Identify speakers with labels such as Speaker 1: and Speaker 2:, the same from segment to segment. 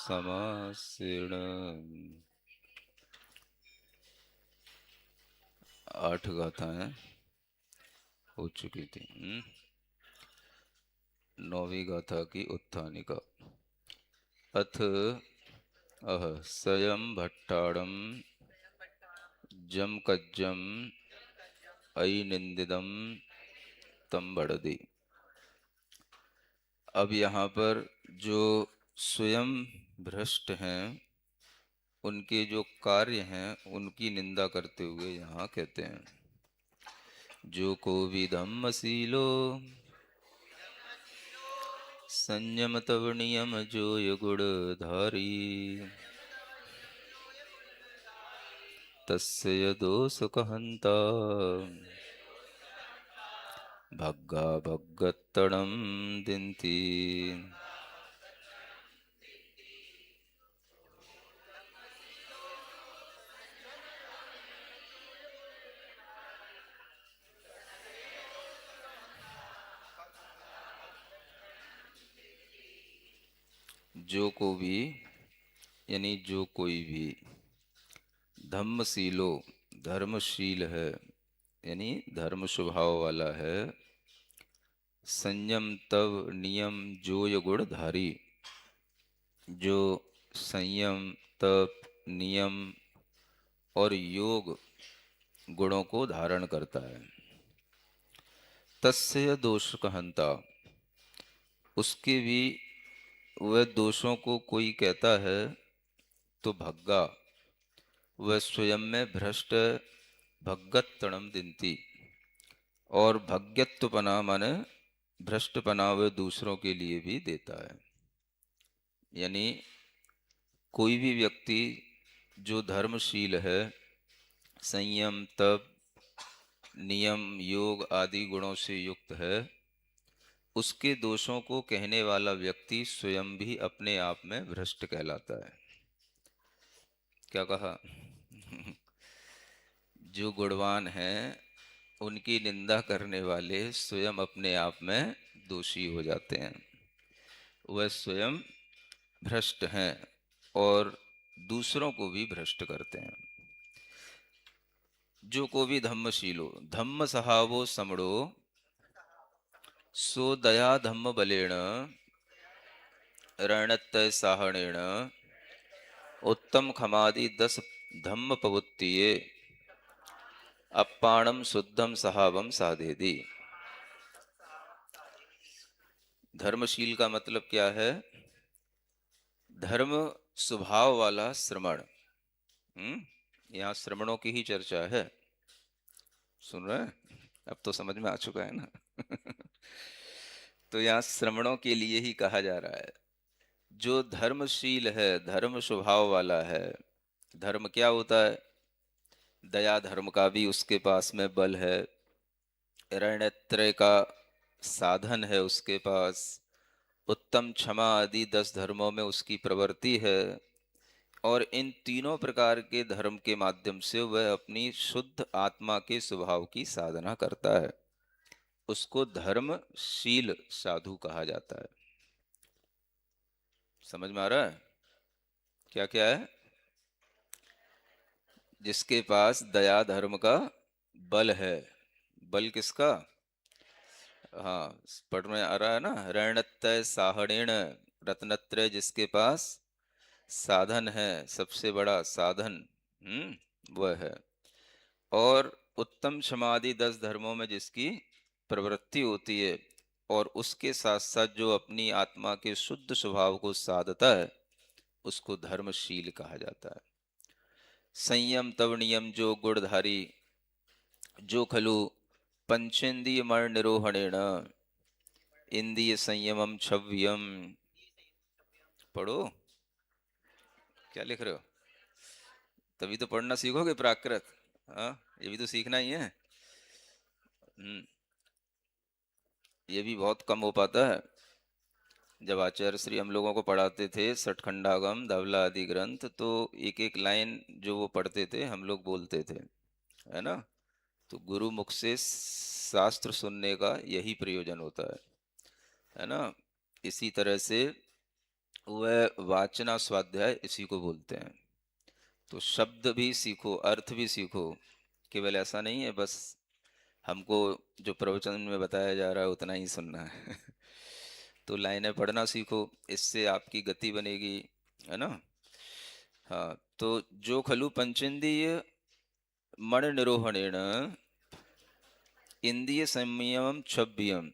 Speaker 1: समासेन। 8 गाथाएं हो चुकी थी। 9वीं गाथा की उत्थानिका। अथ अह स्वयं भट्टाड़म जम कज्जम अयिनिंदिदम तम बड़दी। अब यहाँ पर जो स्वयं भ्रष्ट हैं उनके जो कार्य हैं उनकी निंदा करते हुए यहाँ कहते हैं, जो को विधम्मशीलो संयम तव नियम जो गुण धारी तस्य दोष कहंता भग्गा भगत्तड़म दिंती। जो को भी यानी जो कोई भी धम्मशीलो धर्मशील है यानी धर्म स्वभाव वाला है, संयम तव नियम जोय गुणधारी, जो संयम तप नियम और योग गुणों को धारण करता है, तस्य दोष कहंता, उसके भी वह दोषों को कोई कहता है तो भग्गा, वह स्वयं में भ्रष्ट भगत तणम दिनती, और भग्यत्वपना माने भ्रष्टपना वह दूसरों के लिए भी देता है। यानी कोई भी व्यक्ति जो धर्मशील है, संयम तप नियम योग आदि गुणों से युक्त है, उसके दोषों को कहने वाला व्यक्ति स्वयं भी अपने आप में भ्रष्ट कहलाता है। क्या कहा? जो गुणवान हैं उनकी निंदा करने वाले स्वयं अपने आप में दोषी हो जाते हैं, वह स्वयं भ्रष्ट हैं और दूसरों को भी भ्रष्ट करते हैं। जो को भी धम्मशीलो धम्म सहावो समड़ो सो दया धम्म बलेण रणत्तय साहणेण उत्तम खमादि 10 धम्म पवुत्तिये अप्पाणम शुद्धम सहावम साधेदि। धर्मशील का मतलब क्या है? धर्म स्वभाव वाला श्रमण। यहाँ श्रमणों की ही चर्चा है, सुन रहे हैं? अब तो समझ में आ चुका है ना? तो यहाँ श्रमणों के लिए ही कहा जा रहा है। जो धर्मशील है, धर्म स्वभाव वाला है। धर्म क्या होता है? दया धर्म का भी उसके पास में बल है, रणत्रय का साधन है उसके पास, उत्तम क्षमा आदि 10 धर्मों में उसकी प्रवृत्ति है, और इन तीनों प्रकार के धर्म के माध्यम से वह अपनी शुद्ध आत्मा के स्वभाव की साधना करता है। उसको धर्मशील साधु कहा जाता है। समझ में आ रहा है क्या क्या है? जिसके पास दया धर्म का बल है। बल किसका? हाँ, पढ़ में आ रहा है ना, रणत्रय साहणेन, रत्नत्रय जिसके पास साधन है, सबसे बड़ा साधन वह है, और उत्तम समाधि 10 धर्मों में जिसकी प्रवृत्ति होती है, और उसके साथ साथ जो अपनी आत्मा के शुद्ध स्वभाव को साधता है, उसको धर्मशील कहा जाता है। संयम तव नियम जो गुणधारी, जो खलु पंचेंद्रिय मण निरोहणेण इंद्रिय संयमम छव्यम। पढ़ो, क्या लिख रहे हो? तभी तो पढ़ना सीखोगे प्राकृत। हाँ, ये भी तो सीखना ही है। ये भी बहुत कम हो पाता है। जब आचार्य श्री हम लोगों को पढ़ाते थे सठखंडागम धवला आदि ग्रंथ, तो एक एक लाइन जो वो पढ़ते थे हम लोग बोलते थे, है ना? तो गुरु मुख से शास्त्र सुनने का यही प्रयोजन होता है ना? इसी तरह से वह वाचना स्वाध्याय इसी को बोलते हैं। तो शब्द भी सीखो, अर्थ भी सीखो, केवल ऐसा नहीं है बस हमको जो प्रवचन में बताया जा रहा है उतना ही सुनना है। तो लाइनें पढ़ना सीखो, इससे आपकी गति बनेगी, है ना। हाँ, तो जो खलु पंचेंद्रिय मन निरोहणेन इंद्रिय संयमम छब्बियम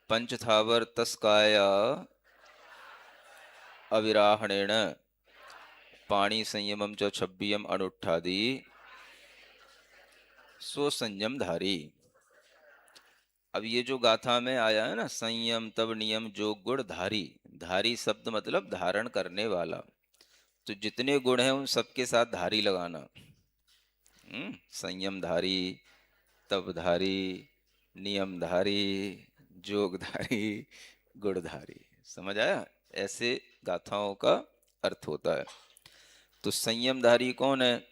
Speaker 1: पंचथावर तस्काया अविराहणेन पाणी संयमम च छब्बियम अनुष्ठादि सो संयम धारी। अब ये जो गाथा में आया है ना, संयम तब नियम जो गुण धारी, धारी शब्द मतलब धारण करने वाला। तो जितने गुण हैं उन सबके साथ धारी लगाना। संयम धारी, तपधारी, नियमधारी, जोगधारी, गुणधारी। समझ आया? ऐसे गाथाओं का अर्थ होता है। तो संयमधारी कौन है?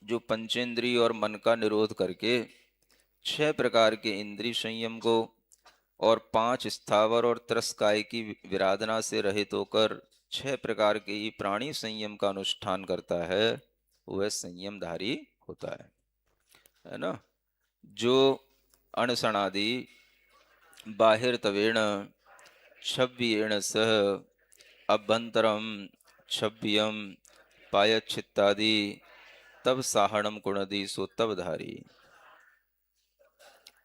Speaker 1: जो पंचेंद्रिय और मन का निरोध करके 6 प्रकार के इंद्रिय संयम को और 5 स्थावर और त्रस्काय की विराधना से रहित होकर 6 प्रकार के ही प्राणी संयम का अनुष्ठान करता है, वह संयमधारी होता है ना। जो अणसणादि बाहिर तवेण छव्येण सह अभ्यंतरम छव्यम पायच्छित्तादि तब साहणम कुणदी सो तब धारी।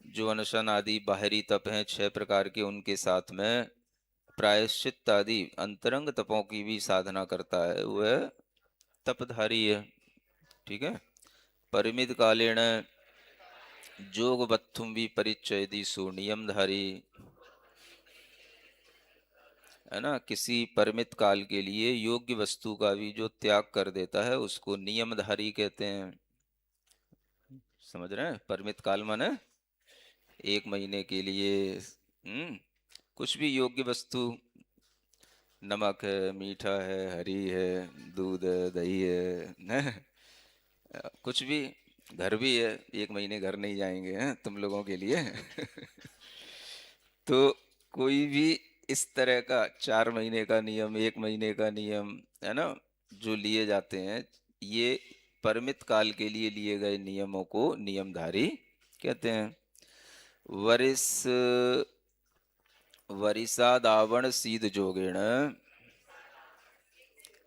Speaker 1: जो अनशन आदि बाहरी तप हैं 6 प्रकार के, उनके साथ में प्रायश्चित आदि अंतरंग तपों की भी साधना करता है, वह तपधारी है। ठीक है। परिमित कालेण जोग बत्थुम भी परिचयदी सो नियमधारी, है ना। किसी परिमित काल के लिए योग्य वस्तु का भी जो त्याग कर देता है उसको नियमधारी कहते हैं। समझ रहे हैं? परिमित काल माने 1 महीने के लिए। कुछ भी योग्य वस्तु, नमक है, मीठा है, हरी है, दूध है, दही है, न? कुछ भी, घर भी है, 1 महीने घर नहीं जाएंगे हैं तुम लोगों के लिए। तो कोई भी इस तरह का 4 महीने का नियम, 1 महीने का नियम, है ना, जो लिए जाते हैं, ये परिमित काल के लिए लिए गए नियमों को नियमधारी कहते हैं। वरिस वरिसादावण सीध जोगेण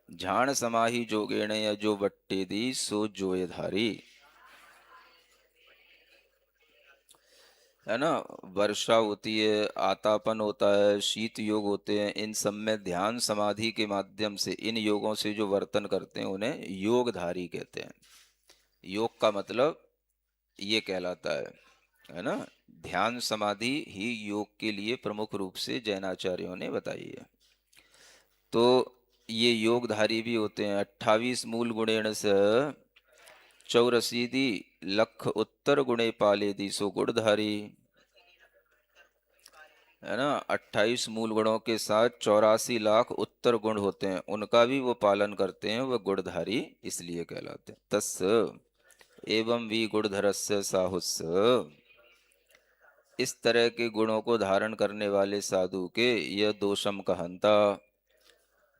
Speaker 1: झाण समाही जोगेण या जो बट्टे दी सो जोयधारी, है ना। वर्षा होती है, आतापन होता है, शीत योग होते हैं, इन सब में ध्यान समाधि के माध्यम से इन योगों से जो वर्तन करते हैं उन्हें योगधारी कहते हैं। योग का मतलब ये कहलाता है ना। ध्यान समाधि ही योग के लिए प्रमुख रूप से जैनाचार्यों ने बताई है। तो ये योगधारी भी होते हैं। 28 मूल गुणेण से चौरसीदी लख उत्तर गुणे पाले दी सो गुणधारी, है ना। 28 मूल गुणों के साथ 84 लाख उत्तर गुण होते हैं, उनका भी वो पालन करते हैं, वह गुणधारी इसलिए कहलाते हैं। तस् एवं वी गुणधरस्य साहुस्य, इस तरह के गुणों को धारण करने वाले साधु के यह दोषम कहंता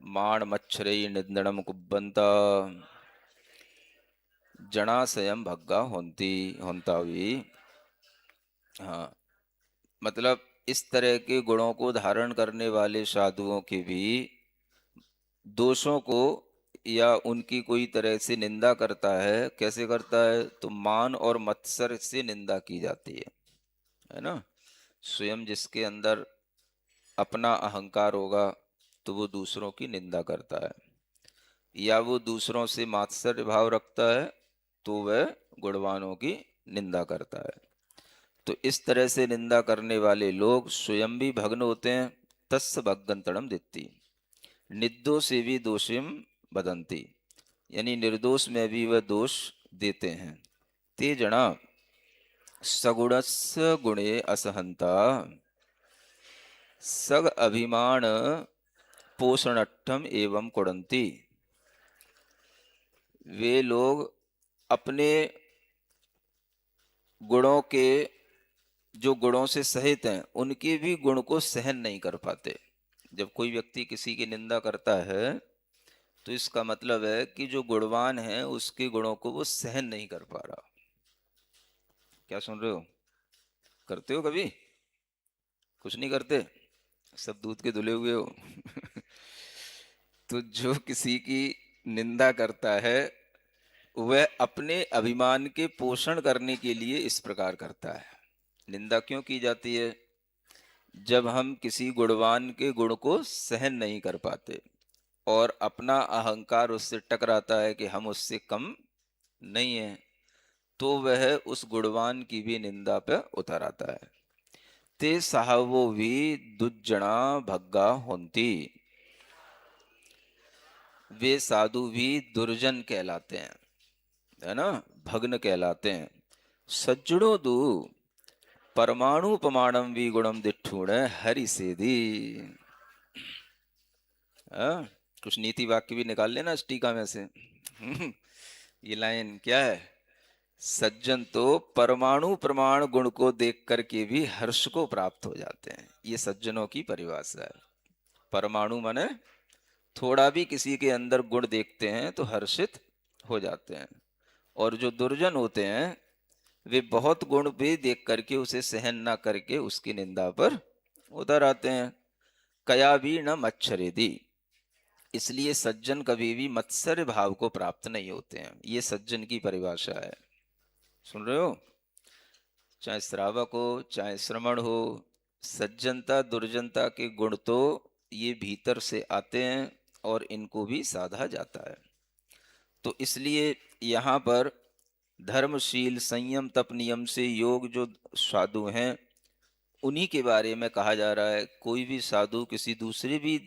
Speaker 1: माण मच्छरई निंदणम कुब्बंता जनाशयम भग्गा होंती होंतावी। हाँ, मतलब इस तरह के गुणों को धारण करने वाले साधुओं के भी दोषों को या उनकी कोई तरह से निंदा करता है। कैसे करता है? तो मान और मत्सर से निंदा की जाती है ना। स्वयं जिसके अंदर अपना अहंकार होगा तो वो दूसरों की निंदा करता है, या वो दूसरों से मात्सर्य भाव रखता है तो वह गुणवानों की निंदा करता है। तो इस तरह से निंदा करने वाले लोग स्वयं भी भग्न होते हैं। तस् भग्गंतरम दित्ति निर्दोषे भी दोषिम बदंती, यानी निर्दोष में भी वह दोष देते हैं। ते जना सगुणस्य गुणे असहंता सग अभिमान पोषणट्ठम एवं कुड़ंती, वे लोग अपने गुणों के, जो गुणों से सहित हैं, उनके भी गुण को सहन नहीं कर पाते। जब कोई व्यक्ति किसी की निंदा करता है तो इसका मतलब है कि जो गुणवान है उसके गुणों को वो सहन नहीं कर पा रहा। क्या सुन रहे हो? करते हो कभी? कुछ नहीं करते? सब दूध के धुले हुए हो। तो जो किसी की निंदा करता है वह अपने अभिमान के पोषण करने के लिए इस प्रकार करता है। निंदा क्यों की जाती है? जब हम किसी गुणवान के गुण को सहन नहीं कर पाते और अपना अहंकार उससे टकराता है कि हम उससे कम नहीं है, तो वह उस गुणवान की भी निंदा पे उतर आता है। ते साहवो भी दुज्जना भग्गा होंती, वे साधु भी दुर्जन कहलाते हैं, है ना, भग्न कहलाते हैं। सज्जड़ो दू परमाणु प्रमाणम भी गुणम दिठूण हरि से दी। हाँ? कुछ नीति वाक्य भी निकाल लेना इस टीका में से। ये लाइन क्या है? सज्जन तो परमाणु प्रमाण गुण को देख करके भी हर्ष को प्राप्त हो जाते हैं, ये सज्जनों की परिभाषा है। परमाणु माने थोड़ा भी किसी के अंदर गुण देखते हैं तो हर्षित हो जाते हैं। और जो दुर्जन होते हैं वे बहुत गुण भी देख करके उसे सहन ना करके उसकी निंदा पर उतर आते हैं। कया भी न मच्छरेदी, इसलिए सज्जन कभी भी मत्सर्य भाव को प्राप्त नहीं होते हैं। ये सज्जन की परिभाषा है। सुन रहे हो? चाहे श्रावक हो चाहे श्रमण हो, सज्जनता दुर्जनता के गुण तो ये भीतर से आते हैं और इनको भी साधा जाता है। तो इसलिए यहाँ पर धर्मशील संयम तप नियम से योग जो साधु हैं उन्हीं के बारे में कहा जा रहा है। कोई भी साधु किसी दूसरे भी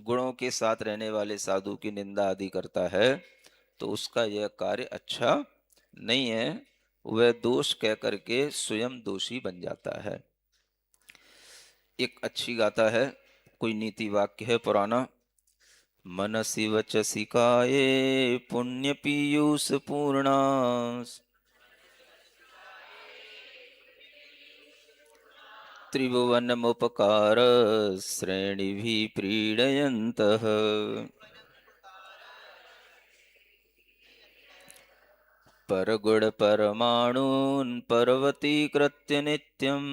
Speaker 1: गुणों के साथ रहने वाले साधु की निंदा आदि करता है तो उसका यह कार्य अच्छा नहीं है, वह दोष कह करके स्वयं दोषी बन जाता है। एक अच्छी गाथा है, कोई नीति वाक्य है पुराना। मनसि वचसि काये पुण्य पीयूष पूर्णा, त्रिभुवनमुपकार श्रेणी भी प्रीडयन्तः। परगुण परमाणून् पर्वतीकृत्य नित्यम्,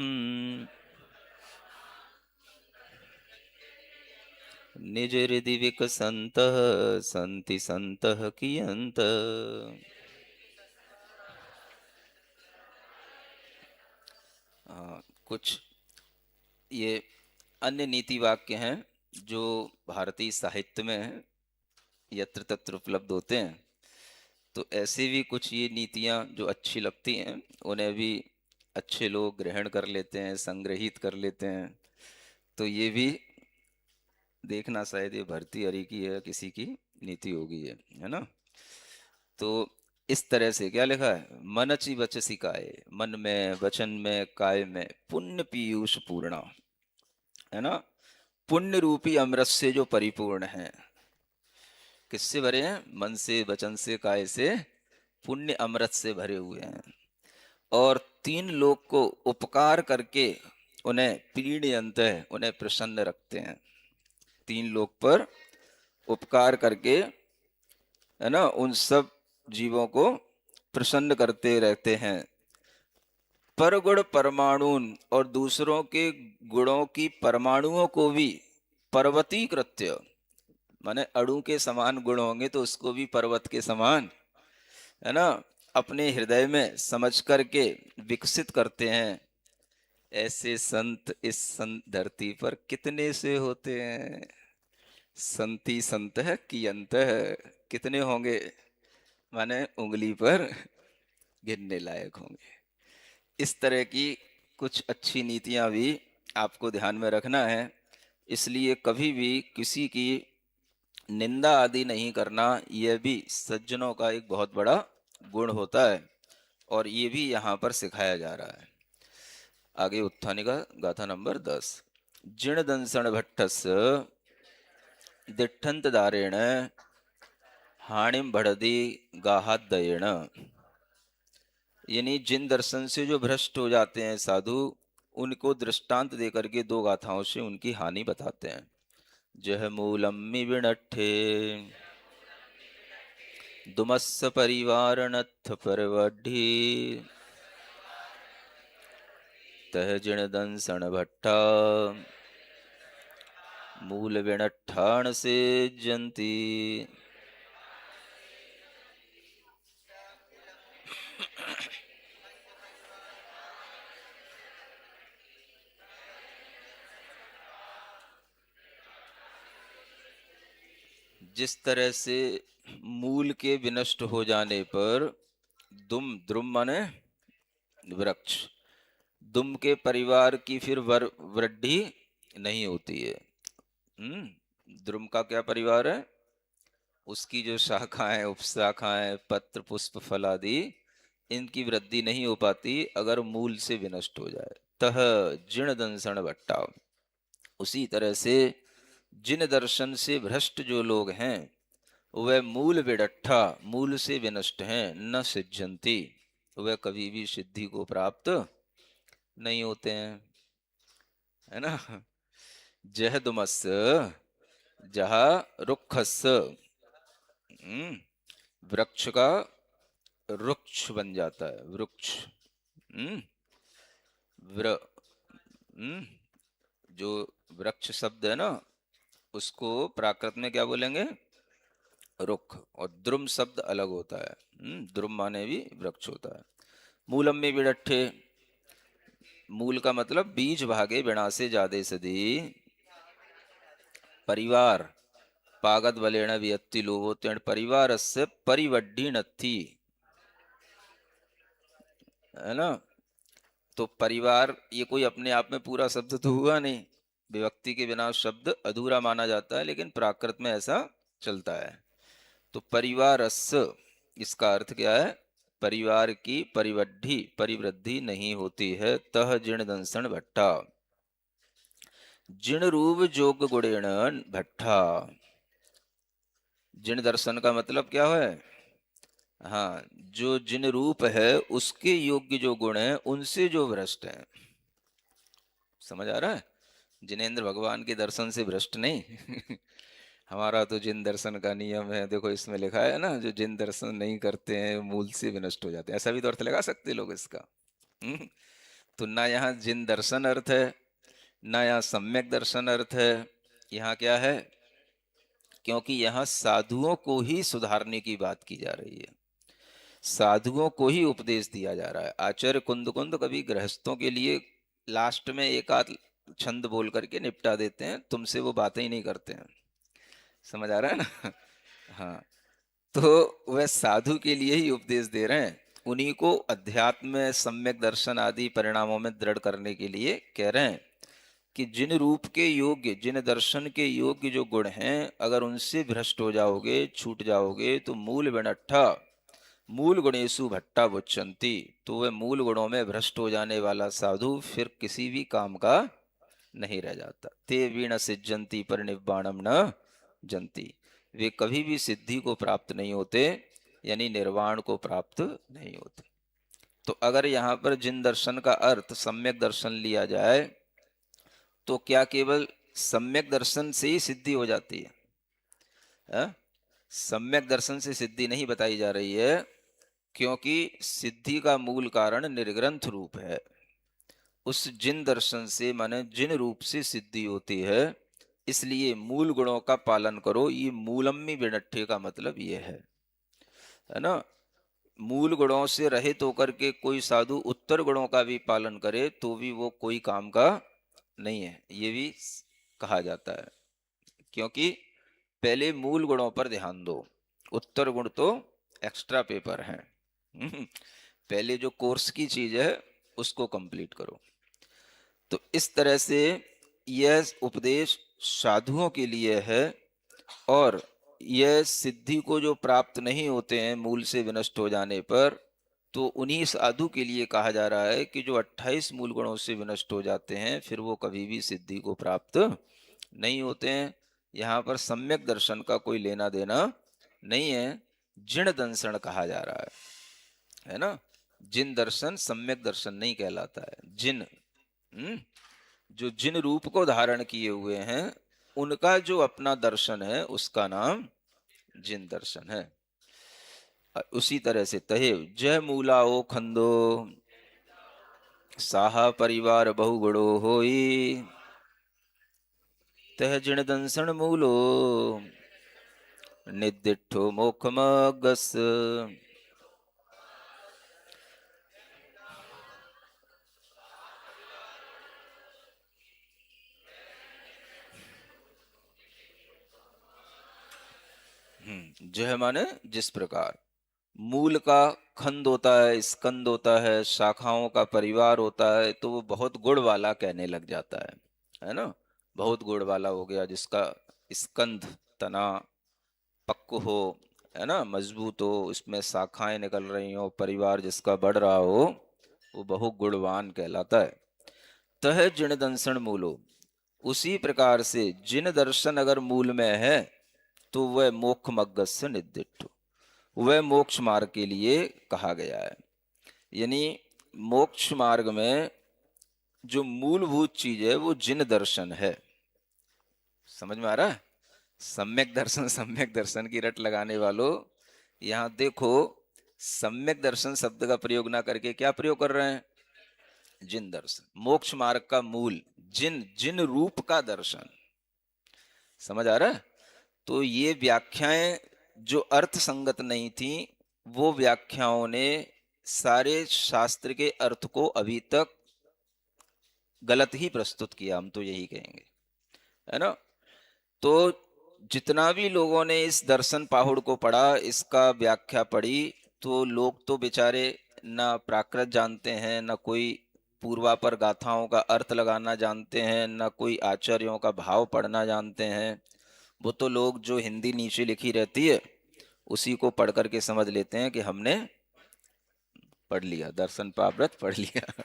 Speaker 1: निज हृदि विकसन्तः सन्ति सन्तः कियन्त। कुछ ये अन्य नीति वाक्य हैं जो भारतीय साहित्य में यत्र तत्र उपलब्ध होते हैं। तो ऐसे भी कुछ ये नीतियाँ जो अच्छी लगती हैं उन्हें भी अच्छे लोग ग्रहण कर लेते हैं, संग्रहित कर लेते हैं। तो ये भी देखना, शायद ये भर्ती हरि की है किसी की नीति होगी ये, है ना। तो इस तरह से क्या लिखा है? मनचि वचसि काय, मन में वचन में काय में पुण्य पीयूष पूर्णा, है ना, पुण्य रूपी अमृत से जो परिपूर्ण है। किससे भरे हैं? मन से वचन से काय से पुण्य अमृत से भरे हुए हैं। और तीन लोग को उपकार करके उन्हें पीड़यन्त है, उन्हें प्रसन्न रखते हैं। तीन लोग पर उपकार करके, है ना, उन सब जीवों को प्रसन्न करते रहते हैं। परगुण परमाणुन, और दूसरों के गुणों की परमाणुओं को भी पर्वती कृत्य, माने अणु के समान गुण होंगे तो उसको भी पर्वत के समान, है ना, अपने हृदय में समझ करके विकसित करते हैं। ऐसे संत इस संत धरती पर कितने से होते हैं? संति संत है कि अंत है, कितने होंगे? माने उंगली पर गिनने लायक होंगे। इस तरह की कुछ अच्छी नीतियां भी आपको ध्यान में रखना है। इसलिए कभी भी किसी की निंदा आदि नहीं करना, यह भी सज्जनों का एक बहुत बड़ा गुण होता है और ये भी यहाँ पर सिखाया जा रहा है। आगे उत्थानिका गाथा नंबर 10। जिण दंसण भट्टस्य दिठंत दारेण हाणिम भड़दी गाहादयेण, यानी जिन दर्शन से जो भ्रष्ट हो जाते हैं साधु, उनको दृष्टांत देकर के दो गाथाओं से उनकी हानि बताते हैं। जह मूलम्मि विनट्ठे दुमस्स परिवारणत्थ परवड्ढी तह जिण दंसण भट्टा मूल विनट्ठाण से जंती। जिस तरह से मूल के विनष्ट हो जाने पर दुम, द्रुम माने वृक्ष, दुम के परिवार की फिर वृद्धि नहीं होती है। द्रुम का क्या परिवार है? उसकी जो शाखाएं, उपशाखाएं, पत्र, पुष्प, फल आदि, इनकी वृद्धि नहीं हो पाती अगर मूल से विनष्ट हो जाए। तह जिण दंसण भट्टा, उसी तरह से जिन दर्शन से भ्रष्ट जो लोग हैं वह मूल विडट्ठा, मूल से विनष्ट हैं, न सिद्धंती, वह कभी भी सिद्धि को प्राप्त नहीं होते हैं, है ना। जहदुमस, जहा रुक्षस, वृक्ष का रुक्ष बन जाता है, वृक्ष। व्र जो वृक्ष शब्द है ना, उसको प्राकृत में क्या बोलेंगे? रुख। और द्रुम शब्द अलग होता है। द्रुम माने भी वृक्ष होता है। मूलम में विडट्ठे, मूल का मतलब बीज भागे बिना से जादे सदी, परिवार पागत बलेण वियत्ति लोभो तेण परिवार से परिवड्ढी नत्थी, है ना। तो परिवार ये कोई अपने आप में पूरा शब्द तो हुआ नहीं, विभक्ति के बिना शब्द अधूरा माना जाता है, लेकिन प्राकृत में ऐसा चलता है। तो परिवारस्य, इसका अर्थ क्या है? परिवार की परिवड्ढी, परिवृद्धि नहीं होती है। तह जिण दंसन भट्टा, जिण रूप जोग गुणेण भट्टा। जिण दर्शन का मतलब क्या है? हाँ, जो जिन रूप है उसके योग्य जो गुण है उनसे जो भ्रष्ट है। समझ आ रहा है? जिनेंद्र भगवान के दर्शन से भ्रष्ट नहीं। हमारा तो जिन दर्शन का नियम है, देखो इसमें लिखा है ना, जो जिन दर्शन नहीं करते हैं मूल से विनष्ट हो जाते हैं। ऐसा भी तो अर्थ लगा सकते लोग इसका। हम्म, तो ना यहाँ जिन दर्शन अर्थ है, ना यहाँ सम्यक दर्शन अर्थ है। यहाँ क्या है? क्योंकि यहाँ साधुओं को ही सुधारने की बात की जा रही है, साधुओं को ही उपदेश दिया जा रहा है। आचार्य कुंद कुंद कभी गृहस्थों के लिए लास्ट में एक आध छंद बोल करके निपटा देते हैं, तुमसे वो बातें ही नहीं करते हैं। समझ आ रहा है ना। हाँ, तो वह साधु के लिए ही उपदेश दे रहे हैं, उन्हीं को अध्यात्म में सम्यक दर्शन आदि परिणामों में दृढ़ करने के लिए कह रहे हैं कि जिन रूप के योग्य, जिन दर्शन के योग्य जो गुण हैं, अगर उनसे भ्रष्ट हो जाओगे, छूट जाओगे, तो मूल विनट्ठा, मूल गुणेशु भट्टा बुच्चंती, तो वह मूल गुणों में भ्रष्ट हो जाने वाला साधु फिर किसी भी काम का नहीं रह जाता। ते वीण सिज्जंती पर निब्बाणम न जंती, वे कभी भी सिद्धि को प्राप्त नहीं होते, यानी निर्वाण को प्राप्त नहीं होते। तो अगर यहाँ पर जिन दर्शन का अर्थ सम्यक दर्शन लिया जाए तो क्या केवल सम्यक दर्शन से ही सिद्धि हो जाती है? सम्यक दर्शन से सिद्धि नहीं बताई जा रही है, क्योंकि सिद्धि का मूल कारण निर्ग्रंथ रूप है। उस जिन दर्शन से माने जिन रूप से सिद्धि होती है, इसलिए मूल गुणों का पालन करो। ये मूलम्मी विनट्ठे का मतलब ये है ना। मूल गुणों से रहित होकर के कोई साधु उत्तर गुणों का भी पालन करे तो भी वो कोई काम का नहीं है, ये भी कहा जाता है। क्योंकि पहले मूल गुणों पर ध्यान दो, उत्तर गुण तो एक्स्ट्रा पेपर हैं। पहले जो कोर्स की चीज है उसको कंप्लीट करो। तो इस तरह से यह उपदेश साधुओं के लिए है, और यह सिद्धि को जो प्राप्त नहीं होते हैं मूल से विनष्ट हो जाने पर, तो उन्हीं साधु के लिए कहा जा रहा है कि जो 28 मूल गुणों से विनष्ट हो जाते हैं फिर वो कभी भी सिद्धि को प्राप्त नहीं होते हैं। यहाँ पर सम्यक दर्शन का कोई लेना देना नहीं है, जिण दंसन कहा जा रहा है ना। जिन दर्शन सम्यक दर्शन नहीं कहलाता है। जिन जो जिन रूप को धारण किए हुए हैं उनका जो अपना दर्शन है उसका नाम जिन दर्शन है। उसी तरह से तहे जय मूला ओ खंदो साहा परिवार बहुगुणो होई तह जिण दंसन मूलो निदिठो मोखमगस। जह माने जिस प्रकार, मूल का खंड होता है, स्कंद होता है, शाखाओं का परिवार होता है, तो वो बहुत गुण वाला कहने लग जाता है ना। बहुत गुण वाला हो गया जिसका स्कंद तना पक्क हो, है ना, मजबूत हो, इसमें शाखाएं निकल रही हो, परिवार जिसका बढ़ रहा हो, वो बहु गुणवान कहलाता है। तह जिन दंसन मूलो, उसी प्रकार से जिन दर्शन अगर मूल में है तो वह मोक्ष मग्गस्य निदिष्ट, वह मोक्ष मार्ग के लिए कहा गया है। यानी मोक्ष मार्ग में जो मूलभूत चीज है वो जिन दर्शन है। समझ में आ रहा है? सम्यक दर्शन की रट लगाने वालों, यहां देखो, सम्यक दर्शन शब्द का प्रयोग ना करके क्या प्रयोग कर रहे हैं? जिन दर्शन। मोक्ष मार्ग का मूल जिन, जिन रूप का दर्शन। समझ आ रहा है? तो ये व्याख्याएं जो अर्थ संगत नहीं थी, वो व्याख्याओं ने सारे शास्त्र के अर्थ को अभी तक गलत ही प्रस्तुत किया, हम तो यही कहेंगे, है ना। तो जितना भी लोगों ने इस दर्शन पाहुड़ को पढ़ा, इसका व्याख्या पढ़ी, तो लोग तो बेचारे ना प्राकृत जानते हैं, ना कोई पूर्वापर गाथाओं का अर्थ लगाना जानते हैं, ना कोई आचार्यों का भाव पढ़ना जानते हैं। वो तो लोग जो हिंदी नीचे लिखी रहती है उसी को पढ़ करके समझ लेते हैं कि हमने पढ़ लिया, दर्शन पावृत पढ़ लिया।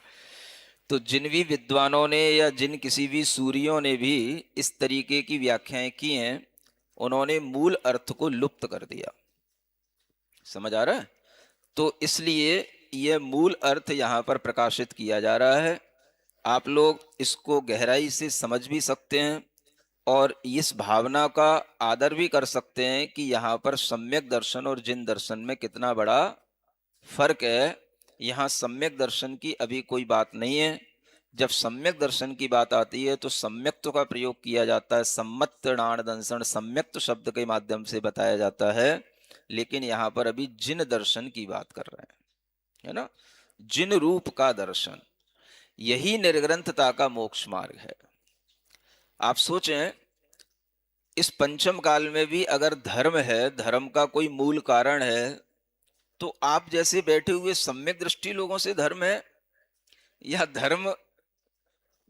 Speaker 1: तो जिन भी विद्वानों ने या जिन किसी भी सूरियों ने भी इस तरीके की व्याख्याएं की हैं, उन्होंने मूल अर्थ को लुप्त कर दिया। समझ आ रहा है? तो इसलिए यह मूल अर्थ यहां पर प्रकाशित किया जा रहा है। आप लोग इसको गहराई से समझ भी सकते हैं और इस भावना का आदर भी कर सकते हैं कि यहाँ पर सम्यक दर्शन और जिन दर्शन में कितना बड़ा फर्क है। यहाँ सम्यक दर्शन की अभी कोई बात नहीं है। जब सम्यक दर्शन की बात आती है तो सम्यक्त्व का प्रयोग किया जाता है, सम्मत नाण दंसन सम्यक्त्व शब्द के माध्यम से बताया जाता है। लेकिन यहाँ पर अभी जिन दर्शन की बात कर रहे हैं, है ना। जिन रूप का दर्शन, यही निर्ग्रंथता का मोक्ष मार्ग है। आप सोचें, इस पंचम काल में भी अगर धर्म है, धर्म का कोई मूल कारण है, तो आप जैसे बैठे हुए सम्यक दृष्टि लोगों से धर्म है, या धर्म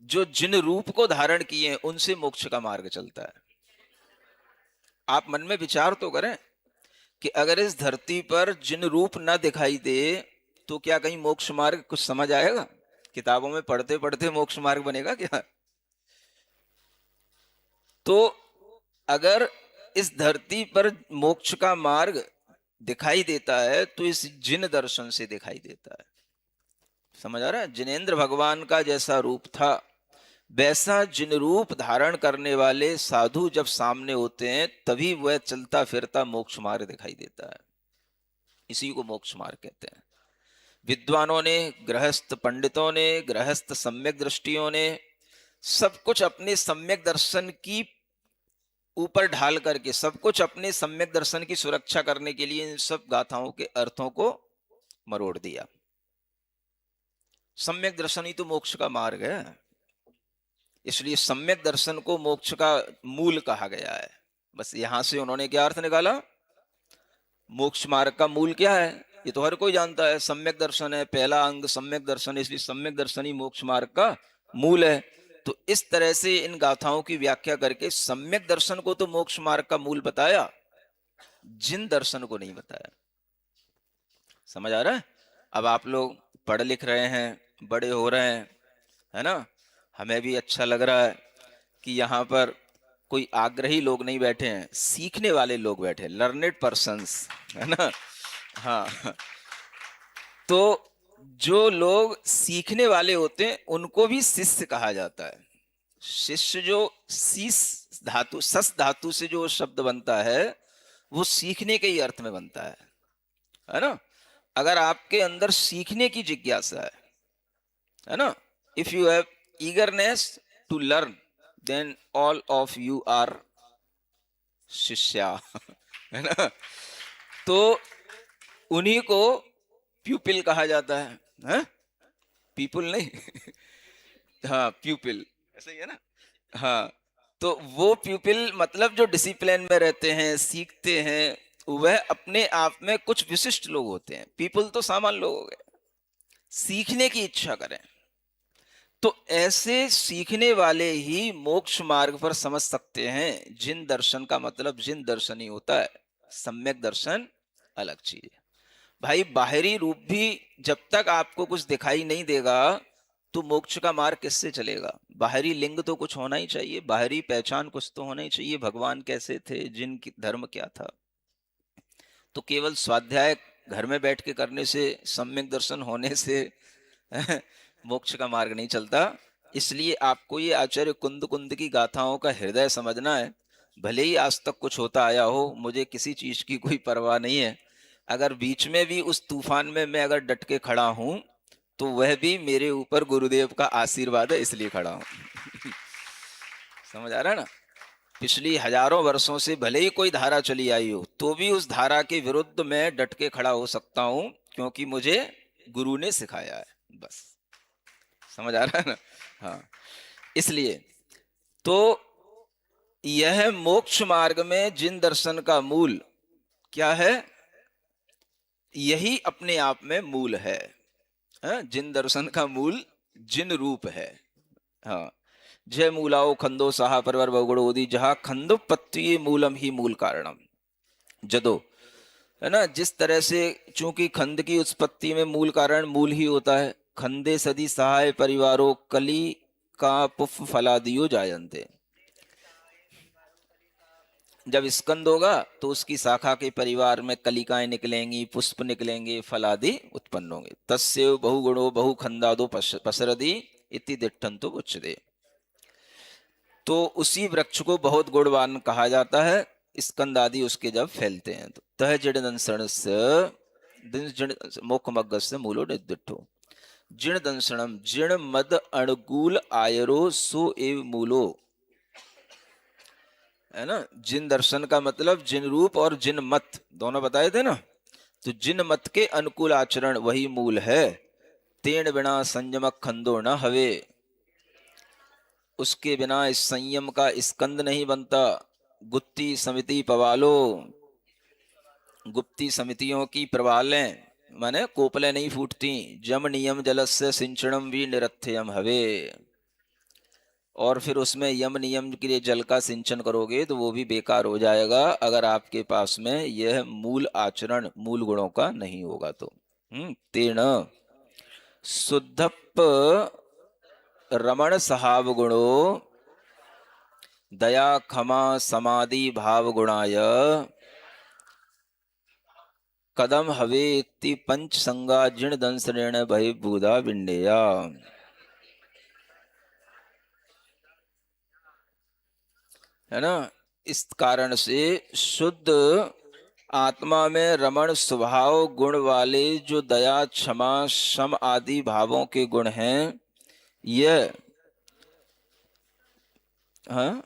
Speaker 1: जो जिन रूप को धारण किए हैं उनसे मोक्ष का मार्ग चलता है? आप मन में विचार तो करें कि अगर इस धरती पर जिन रूप न दिखाई दे तो क्या कहीं मोक्ष मार्ग कुछ समझ आएगा? किताबों में पढ़ते पढ़ते मोक्ष मार्ग बनेगा क्या? तो अगर इस धरती पर मोक्ष का मार्ग दिखाई देता है तो इस जिन दर्शन से दिखाई देता है। समझ आ रहा है? जिनेंद्र भगवान का जैसा रूप था, वैसा जिन रूप धारण करने वाले साधु जब सामने होते हैं तभी वह चलता फिरता मोक्ष मार्ग दिखाई देता है। इसी को मोक्ष मार्ग कहते हैं। विद्वानों ने, गृहस्थ पंडितों ने, गृहस्थ सम्यक दृष्टियों ने सब कुछ अपने सम्यक दर्शन की ऊपर ढाल करके, सब कुछ अपने सम्यक दर्शन की सुरक्षा करने के लिए इन सब गाथाओं के अर्थों को मरोड़ दिया। सम्यक दर्शन ही तो मोक्ष का मार्ग है, इसलिए सम्यक दर्शन को मोक्ष का मूल कहा गया है। बस यहां से उन्होंने क्या अर्थ निकाला? मोक्ष मार्ग का मूल क्या है ये तो हर कोई जानता है, सम्यक दर्शन है, पहला अंग सम्यक दर्शन है, इसलिए सम्यक दर्शन ही मोक्ष मार्ग का मूल है। तो इस तरह से इन गाथाओं की व्याख्या करके सम्यक दर्शन को तो मोक्ष मार्ग का मूल बताया, जिन दर्शन को नहीं बताया। समझ आ रहा है? अब आप लोग पढ़ लिख रहे हैं, बड़े हो रहे हैं, है ना, हमें भी अच्छा लग रहा है कि यहाँ पर कोई आग्रही लोग नहीं बैठे हैं, सीखने वाले लोग बैठे हैं, लर्नेड पर्संस, है ना। हाँ, तो जो लोग सीखने वाले होते हैं उनको भी शिष्य कहा जाता है। शिष्य जो धातु, सस धातु से जो शब्द बनता है वो सीखने के ही अर्थ में बनता है ना। अगर आपके अंदर सीखने की जिज्ञासा है ना, if you have eagerness to learn, then all of you are शिष्या है ना। तो उन्हीं को प्यूपिल कहा जाता है? पीपुल नहीं हाँ प्यूपिल, ऐसा ही है ना। हाँ, तो वो प्यूपिल मतलब जो डिसिप्लिन में रहते हैं, सीखते हैं, वह अपने आप में कुछ विशिष्ट लोग होते हैं। पीपुल तो सामान्य लोग हो गए, सीखने की इच्छा करें। तो ऐसे सीखने वाले ही मोक्ष मार्ग पर समझ सकते हैं। जिन दर्शन का मतलब जिन दर्शन ही होता है, सम्यक दर्शन अलग चीज है भाई। बाहरी रूप भी जब तक आपको कुछ दिखाई नहीं देगा तो मोक्ष का मार्ग किससे चलेगा? बाहरी लिंग तो कुछ होना ही चाहिए, बाहरी पहचान कुछ तो होना ही चाहिए, भगवान कैसे थे, जिनकी धर्म क्या था। तो केवल स्वाध्याय घर में बैठ के करने से, सम्यक दर्शन होने से मोक्ष का मार्ग नहीं चलता। इसलिए आपको ये आचार्य कुंद कुंद की गाथाओं का हृदय समझना है। भले ही आज तक कुछ होता आया हो, मुझे किसी चीज की कोई परवाह नहीं है। अगर बीच में भी उस तूफान में मैं अगर डट के खड़ा हूं तो वह भी मेरे ऊपर गुरुदेव का आशीर्वाद है, इसलिए खड़ा हूं समझ आ रहा है ना। पिछली हजारों वर्षों से भले ही कोई धारा चली आई हो, तो भी उस धारा के विरुद्ध मैं डट के खड़ा हो सकता हूं, क्योंकि मुझे गुरु ने सिखाया है। बस समझ आ रहा है ना। हाँ, इसलिए तो यह मोक्ष मार्ग में जिन दर्शन का मूल क्या है, यही अपने आप में मूल है। जिन दर्शन का मूल जिन रूप है। हाँ, जय मूलाओ खंदो सहा परवर बहुगुणोदी जहा खंदोपत्ति मूलम ही मूल कारणम जदो, है ना। जिस तरह से चूंकि खंड की उत्पत्ति में मूल कारण मूल ही होता है। खंदे सदी सहाय परिवारों कली का पुफ फलादियो जायन्ते। जब स्कंद होगा तो उसकी शाखा के परिवार में कलिकाएं निकलेंगी, पुष्प निकलेंगे, फल आदि उत्पन्न होंगे। तस्यैव बहुगुणो बहुखंदादो पसरति इति दिट्ठन्तु उच्यते। तो उसी वृक्ष को बहुत गुणवान कहा जाता है, स्कंद आदि उसके जब फैलते हैं तो। तह जड़ दंसणस्य मोक्ष मग्ग से मूलो निर्दिष्टो जिण दंसणम जिण मद अणगुल आयरो सो एव मूलो, है ना। जिन दर्शन का मतलब जिन रूप और जिन मत दोनों बताए थे ना। तो जिन मत के अनुकूल आचरण वही मूल है। तेण बिना संयम खंदो न हवे, उसके बिना इस संयम का स्कंद नहीं बनता। गुप्ती समिति पवालो, गुप्ती समितियों की प्रवालें माने कोपलें नहीं फूटती। जम नियम जलस्य सिंचनम भी निरथयम हवे, और फिर उसमें यम नियम के लिए जल का सिंचन करोगे तो वो भी बेकार हो जाएगा, अगर आपके पास में यह मूल आचरण मूल गुणों का नहीं होगा तो। तेण शुद्धप रमण सहाव गुणो दया क्षमा समाधि भाव गुणाय कदम हवे इति पंच संगा जिण दंसरेण भय बूधा विंडेया। है ना। इस कारण से शुद्ध आत्मा में रमण स्वभाव गुण वाले जो दया क्षमा शम आदि भावों के गुण हैं, यह हाँ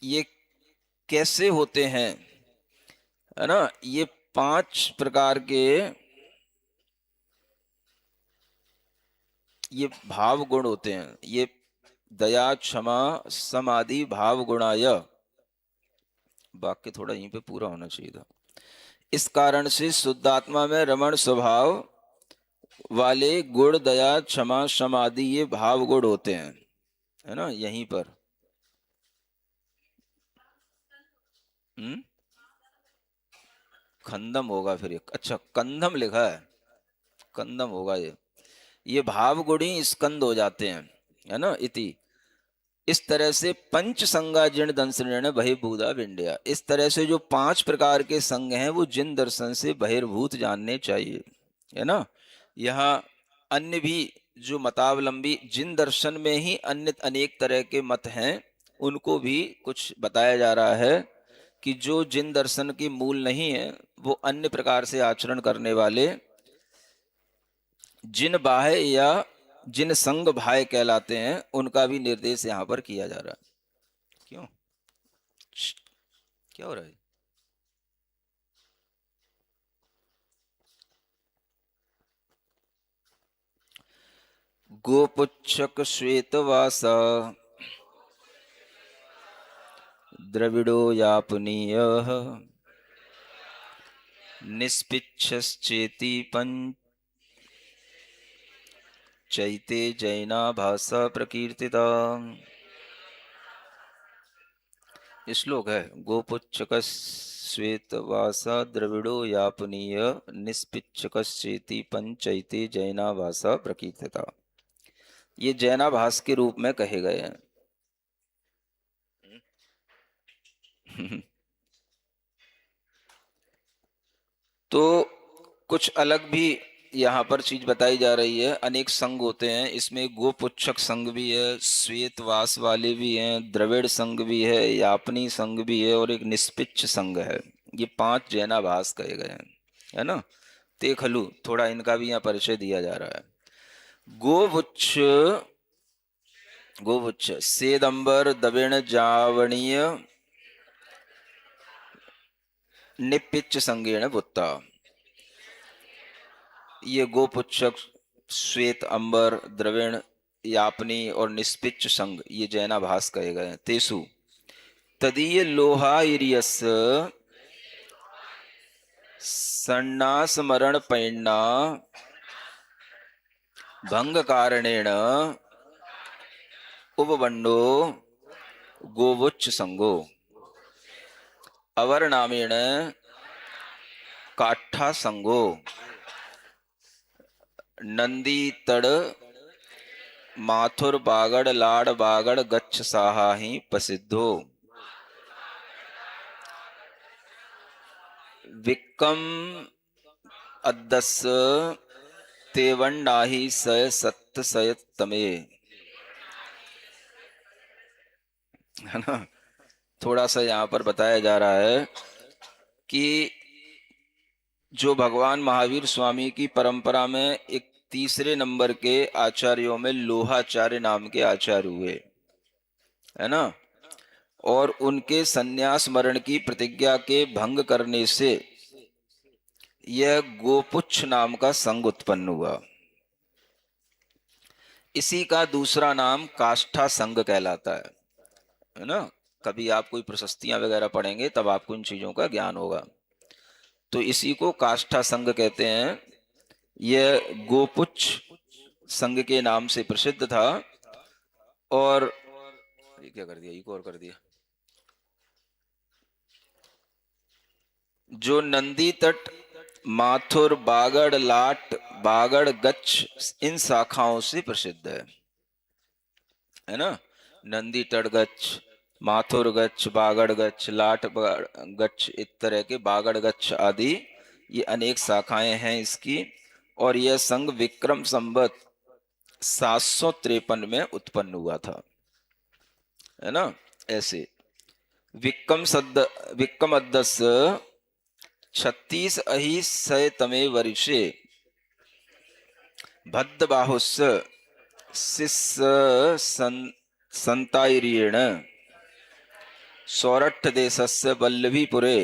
Speaker 1: ये कैसे होते हैं, है ना। ये 5 प्रकार के ये भाव गुण होते हैं। ये दया क्षमा समाधि भाव गुणाय, वाक्य थोड़ा यहीं पे पूरा होना चाहिए था। इस कारण से शुद्ध आत्मा में रमण स्वभाव वाले गुण दया क्षमा समाधि ये भाव गुण होते हैं, है ना। यहीं पर खंदम होगा फिर एक, अच्छा कंधम लिखा है, कंदम होगा ये भाव गुणी स्कंद हो जाते हैं, है ना। इति इस तरह से पंच संगा जिन दंसरण बहिर्भूता विंड्या, इस तरह से जो 5 प्रकार के संग हैं वो जिन दर्शन से बहिर्भूत जानने चाहिए, है ना। यहाँ अन्य भी जो मतावलंबी जिन दर्शन में ही अन्य अनेक तरह के मत हैं, उनको भी कुछ बताया जा रहा है कि जो जिन दर्शन के मूल नहीं है, वो अन्य प्रकार से आचरण करने वाले जिन बाह्य या जिन संग भाय कहलाते हैं, उनका भी निर्देश यहाँ पर किया जा रहा है। क्यों, क्या हो रहा है? गोपुच्छक श्वेतवासा द्रविड़ो यापनीयः निष्पिच्छश्चेति पंचैते जैना भाषा प्रकीर्तिता। श्लोक है, गोपुच्छक श्वेतवासा द्रविड़ो यापनीय निष्पिच्छकश्चेति पंचैते जैना भाषा प्रकीर्तिता। ये जैनाभास के रूप में कहे गए हैं। तो कुछ अलग भी यहाँ पर चीज बताई जा रही है। अनेक संघ होते हैं, इसमें गोपुच्छक संघ भी है, श्वेतवास वाले भी हैं, द्रविड़ संघ भी है, यापनी संघ भी है और एक निष्पिच्छ संघ है। ये 5 जैनाभास कहे गए हैं, है ना। ते खलु, थोड़ा इनका भी यहाँ परिचय दिया जा रहा है। गोपुच्छ, गोपुच्छ सेदंबर दविण जावणीय निपिच्च संगेण बुत्ता। ये गोपुच्छक, श्वेत अंबर, द्रविण, यापनी और निष्पिच्च संग, ये जैनाभास कहे गए हैं। तेसु तदीय लोहाइरियस सन्नासमरण पैण्णा भंग कारणेण उपबंडो गोवुच्च संगो अवर्णामेण काठा संगो नंदी तड़ माथुर बागड़ लाड़ बागड़ गच्छ साहाहि प्रसिद्धो विक्कम अद्दस तेवंडाहि सय सत्त सयतमे। है ना। थोड़ा सा यहाँ पर बताया जा रहा है कि जो भगवान महावीर स्वामी की परंपरा में एक तीसरे नंबर के आचार्यों में लोहाचार्य नाम के आचार्य हुए, है ना। और उनके संन्यास मरण की प्रतिज्ञा के भंग करने से यह गोपुच्छ नाम का संघ उत्पन्न हुआ। इसी का दूसरा नाम काष्ठा संघ कहलाता है ना। कभी आप कोई प्रशस्तियां वगैरह पढ़ेंगे तब आपको इन चीजों का ज्ञान होगा। तो इसी को काष्ठा संघ कहते हैं। यह गोपुच्छ संघ के नाम से प्रसिद्ध था। और ये क्या कर दिया, इको और कर दिया। जो नंदी तट, माथुर, बागड़, लाट, बागड़, गच्छ इन शाखाओं से प्रसिद्ध है ना। नंदी तट गच्छ, माथुर गच्छ, बागड़ गच्छ, लाट गच्छ, इस तरह के बागड़ गच्छ आदि ये अनेक शाखाएं हैं इसकी। और यह संघ विक्रम संवत 753 में उत्पन्न हुआ था, है ना। ऐसे विक्रम अद्दस 36 अहि सयतमे वर्षे भद्रबाहुस् शिष्य संताइरियेण सौरठ देशस्य वल्लभीपुरे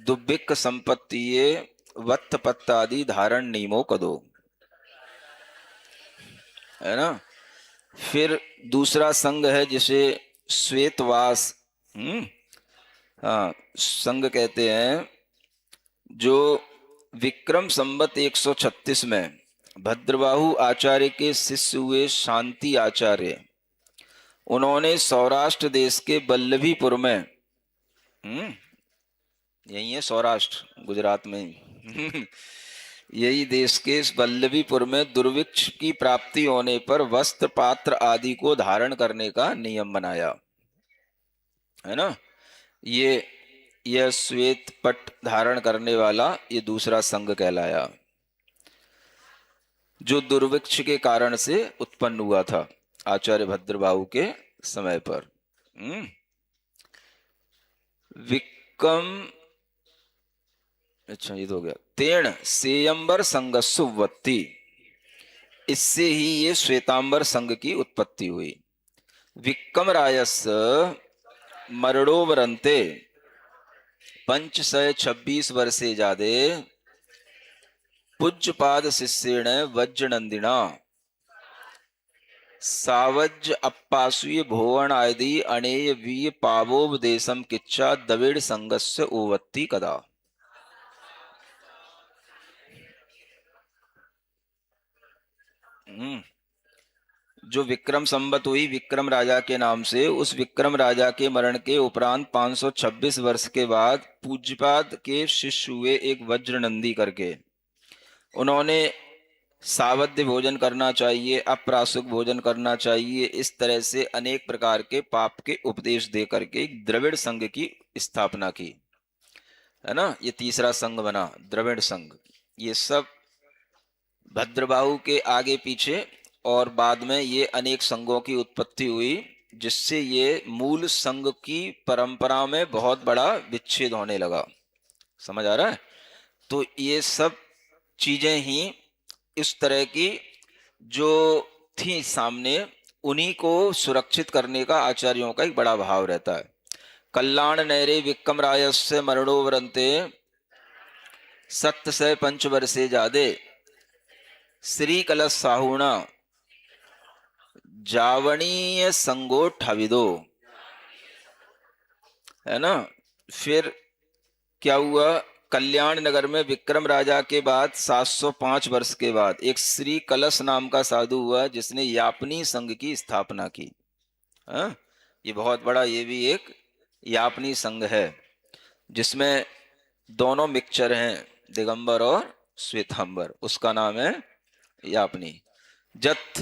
Speaker 1: दुब्बिक संपत्तिये वत्थपत्तादि धारण नियमो कदो। है ना। फिर दूसरा संघ है जिसे श्वेतवास संघ कहते हैं, जो विक्रम संवत 136 में भद्रबाहु आचार्य के शिष्य हुए शांति आचार्य। उन्होंने सौराष्ट्र देश के वल्लभीपुर में, यही है सौराष्ट्र, गुजरात में ही यही देश के वल्लभीपुर में दुर्भिक्ष की प्राप्ति होने पर वस्त्र पात्र आदि को धारण करने का नियम बनाया, है ना। यह श्वेत पट धारण करने वाला ये दूसरा संघ कहलाया, जो दुर्भिक्ष के कारण से उत्पन्न हुआ था आचार्य भद्रबाहु के समय पर। विक्रम, अच्छा ये तो हो गया। तेण सेयंबर संगस्सु वत्ति, इससे ही ये श्वेतांबर संघ की उत्पत्ति हुई। विक्रम रायस्य मरणोवरंते 526 वर्षे जादे पूज्यपाद शिष्येण वज्रनंदिना सावज अप्पासूय भुवन आदि अनेय वीय पावोपदेशम किच्चा द्रविड़ संगस्य ओवत्ति कदा। जो विक्रम संवत हुई विक्रम राजा के नाम से, उस विक्रम राजा के मरण के उपरांत 526 वर्ष के बाद पूज्यपाद के शिष्य हुए एक वज्रनंदी करके। उन्होंने सावध्य भोजन करना चाहिए, अप्रासुक भोजन करना चाहिए, इस तरह से अनेक प्रकार के पाप के उपदेश दे करके द्रविड़ संघ की स्थापना की, है ना। ये तीसरा संघ बना द्रविड़ संघ। ये सब भद्रबाहु के आगे पीछे और बाद में ये अनेक संघों की उत्पत्ति हुई, जिससे ये मूल संघ की परंपरा में बहुत बड़ा विच्छेद होने लगा। समझ आ रहा है? तो ये सब चीजें ही इस तरह की जो थी सामने, उन्हीं को सुरक्षित करने का आचार्यों का एक बड़ा भाव रहता है। कल्याण नैरे विक्रम रायस्य मरणोवरंते सत्य से पंचवर्षे जादे श्री कलश साहुणा जावणीय संगोठाविदो, है ना। फिर क्या हुआ, कल्याण नगर में विक्रम राजा के बाद 705 वर्ष के बाद एक श्री कलश नाम का साधु हुआ, जिसने यापनी संघ की स्थापना की। हाँ, ये बहुत बड़ा, ये भी एक यापनी संघ है, जिसमें दोनों मिक्सचर हैं, दिगंबर और श्वेतांबर। उसका नाम है यापनी। जथ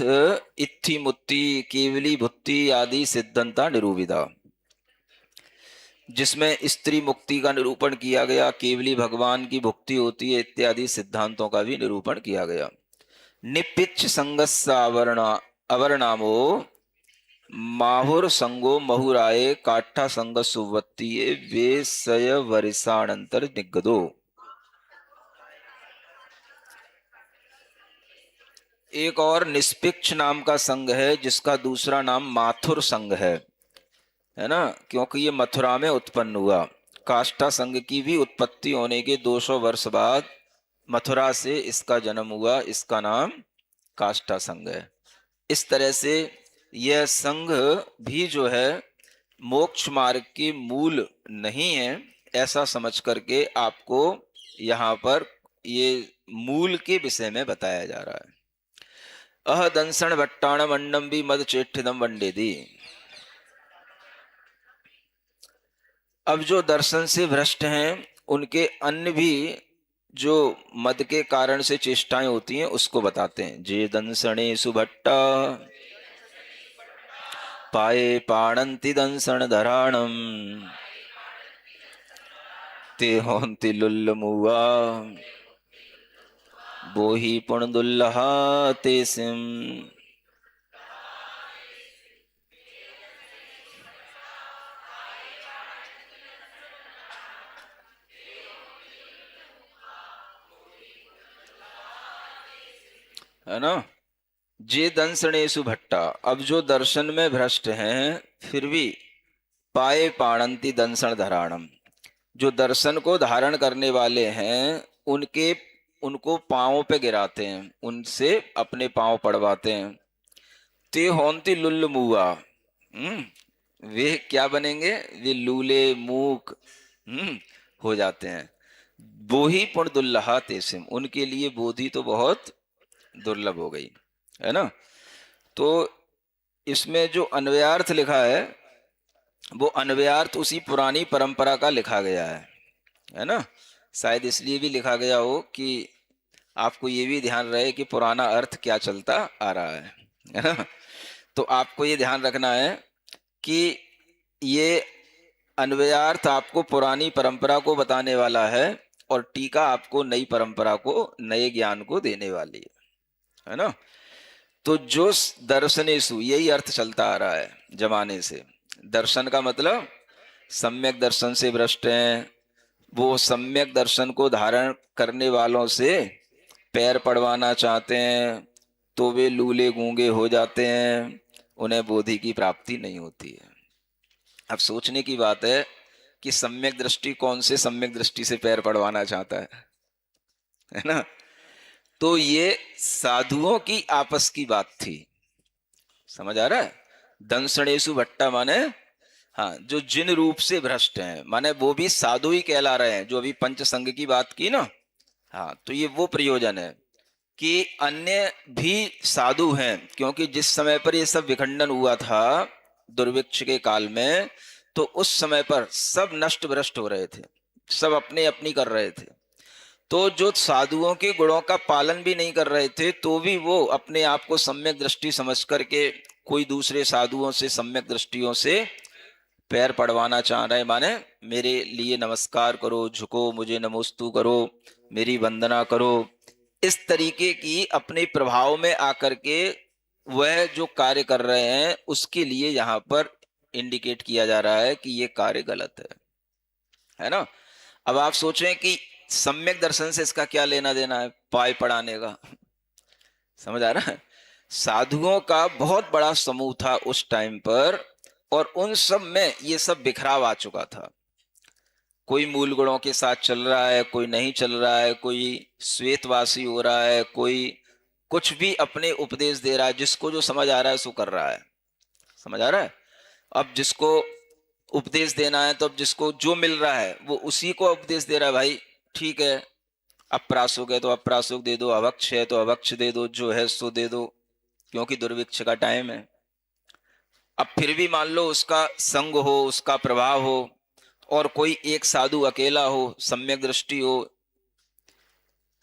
Speaker 1: इत्थि मुत्ति केवली भुत्ति आदि सिद्धंता निरूपिता, जिसमें स्त्री मुक्ति का निरूपण किया गया, केवली भगवान की भुक्ति होती है इत्यादि सिद्धांतों का भी निरूपण किया गया। निपिच्छ संगस्य अवर्णामो माहुर संगो महुराये काठा संग सुवत्ति वे सय वरिषानंतर निगदो। एक और निष्पिक्ष नाम का संघ है, जिसका दूसरा नाम माथुर संघ है ना, क्योंकि ये मथुरा में उत्पन्न हुआ। काष्ठा संघ की भी उत्पत्ति होने के 200 वर्ष बाद मथुरा से इसका जन्म हुआ, इसका नाम काष्ठा संघ है। इस तरह से यह संघ भी जो है मोक्ष मार्ग के मूल नहीं है, ऐसा समझ करके आपको यहाँ पर ये मूल के विषय में बताया जा रहा है। अह दंसन भट्टाणम अंडम भी मद चेष्टिदम वंडेदी। अब जो दर्शन से भ्रष्ट हैं, उनके अन्य भी जो मद के कारण से चेष्टाएं होती हैं, उसको बताते हैं। जे दंसणे सुभट्टा पाए पाणंति दंसन धराणम ते होंति लुल्लमुआ बोही पुण दुल्लहा ते सिम। है ना। जे दंसणेशु भट्टा, अब जो दर्शन में भ्रष्ट हैं फिर भी पाए पाणंति दंसन धराणम, जो दर्शन को धारण करने वाले हैं उनको पांवों पे गिराते हैं, उनसे अपने पांव पड़वाते हैं। ते होंति लुल्ल मुआ, वे क्या बनेंगे, वे लूले मूक हो जाते हैं। बोही पुण दुल्लहा तेसिम, उनके लिए बोधि तो बहुत दुर्लभ हो गई, है ना। तो इसमें जो अन्वयार्थ लिखा है, वो अन्वयार्थ उसी पुरानी परंपरा का लिखा गया है ना। शायद इसलिए भी लिखा गया हो कि आपको ये भी ध्यान रहे कि पुराना अर्थ क्या चलता आ रहा है ना। तो आपको ये ध्यान रखना है कि ये अन्वयार्थ आपको पुरानी परंपरा को बताने वाला है, और टीका आपको नई परंपरा को, नए ज्ञान को देने वाली है ना। तो जो दर्शनेषु, यही अर्थ चलता आ रहा है जमाने से। दर्शन का मतलब सम्यक दर्शन से भ्रष्ट हैं, वो सम्यक दर्शन को धारण करने वालों से पैर पड़वाना चाहते हैं, तो वे लूले गूंगे हो जाते हैं, उन्हें बोधि की प्राप्ति नहीं होती है। अब सोचने की बात है कि सम्यक दृष्टि कौन से सम्यक दृष्टि से पैर पड़वाना चाहता है ना? तो ये साधुओं की आपस की बात थी। समझ आ रहा है? दंसणेशु भट्टा माने, हाँ, जो जिन रूप से भ्रष्ट हैं, माने वो भी साधु ही कहला रहे हैं, जो अभी पंचसंग की बात की ना। हाँ, तो ये वो प्रयोजन है कि अन्य भी साधु हैं, क्योंकि जिस समय पर ये सब विखंडन हुआ था दुर्भिक्ष के काल में, तो उस समय पर सब नष्ट भ्रष्ट हो रहे थे, सब अपने अपनी कर रहे थे। तो जो साधुओं के गुणों का पालन भी नहीं कर रहे थे, तो भी वो अपने आप को सम्यक दृष्टि समझ करके कोई दूसरे साधुओं से सम्यक दृष्टियों से पैर पड़वाना चाह रहे, माने मेरे लिए नमस्कार करो, झुको, मुझे नमोस्तु करो, मेरी वंदना करो। इस तरीके की अपने प्रभाव में आकर के वह जो कार्य कर रहे हैं, उसके लिए यहाँ पर इंडिकेट किया जा रहा है कि ये कार्य गलत है ना? अब आप सोचें कि सम्यक दर्शन से इसका क्या लेना देना है पाय पड़ाने का? समझ आ रहा है? साधुओं का बहुत बड़ा समूह था उस टाइम पर, और उन सब में ये सब बिखराव आ चुका था। कोई मूल गुणों के साथ चल रहा है, कोई नहीं चल रहा है, कोई श्वेतवासी हो रहा है, कोई कुछ भी अपने उपदेश दे रहा है, जिसको जो समझ आ रहा है सो कर रहा है। समझ आ रहा है? अब जिसको उपदेश देना है, तो अब जिसको जो मिल रहा है वो उसी को उपदेश दे रहा है। भाई ठीक है, अप्रासुक है तो अप्रासुक दे दो, अवक्ष है तो अवक्ष दे दो, जो है सो दे दो, क्योंकि दुर्भिक्ष का टाइम है। अब फिर भी मान लो उसका संग हो, उसका प्रभाव हो, और कोई एक साधु अकेला हो, सम्यक दृष्टि हो,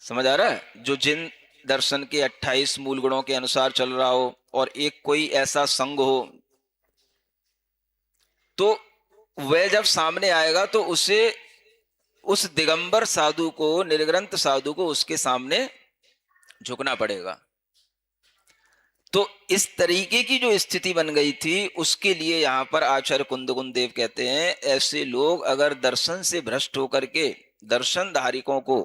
Speaker 1: समझ आ रहा है, जो जिन दर्शन के 28 मूल गुणों के अनुसार चल रहा हो, और एक कोई ऐसा संग हो, तो वह जब सामने आएगा तो उसे, उस दिगंबर साधु को, निर्ग्रंथ साधु को उसके सामने झुकना पड़ेगा। तो इस तरीके की जो स्थिति बन गई थी, उसके लिए यहां पर आचार्य कुंदकुंद देव कहते हैं, ऐसे लोग अगर दर्शन से भ्रष्ट होकर के दर्शन धारिकों को,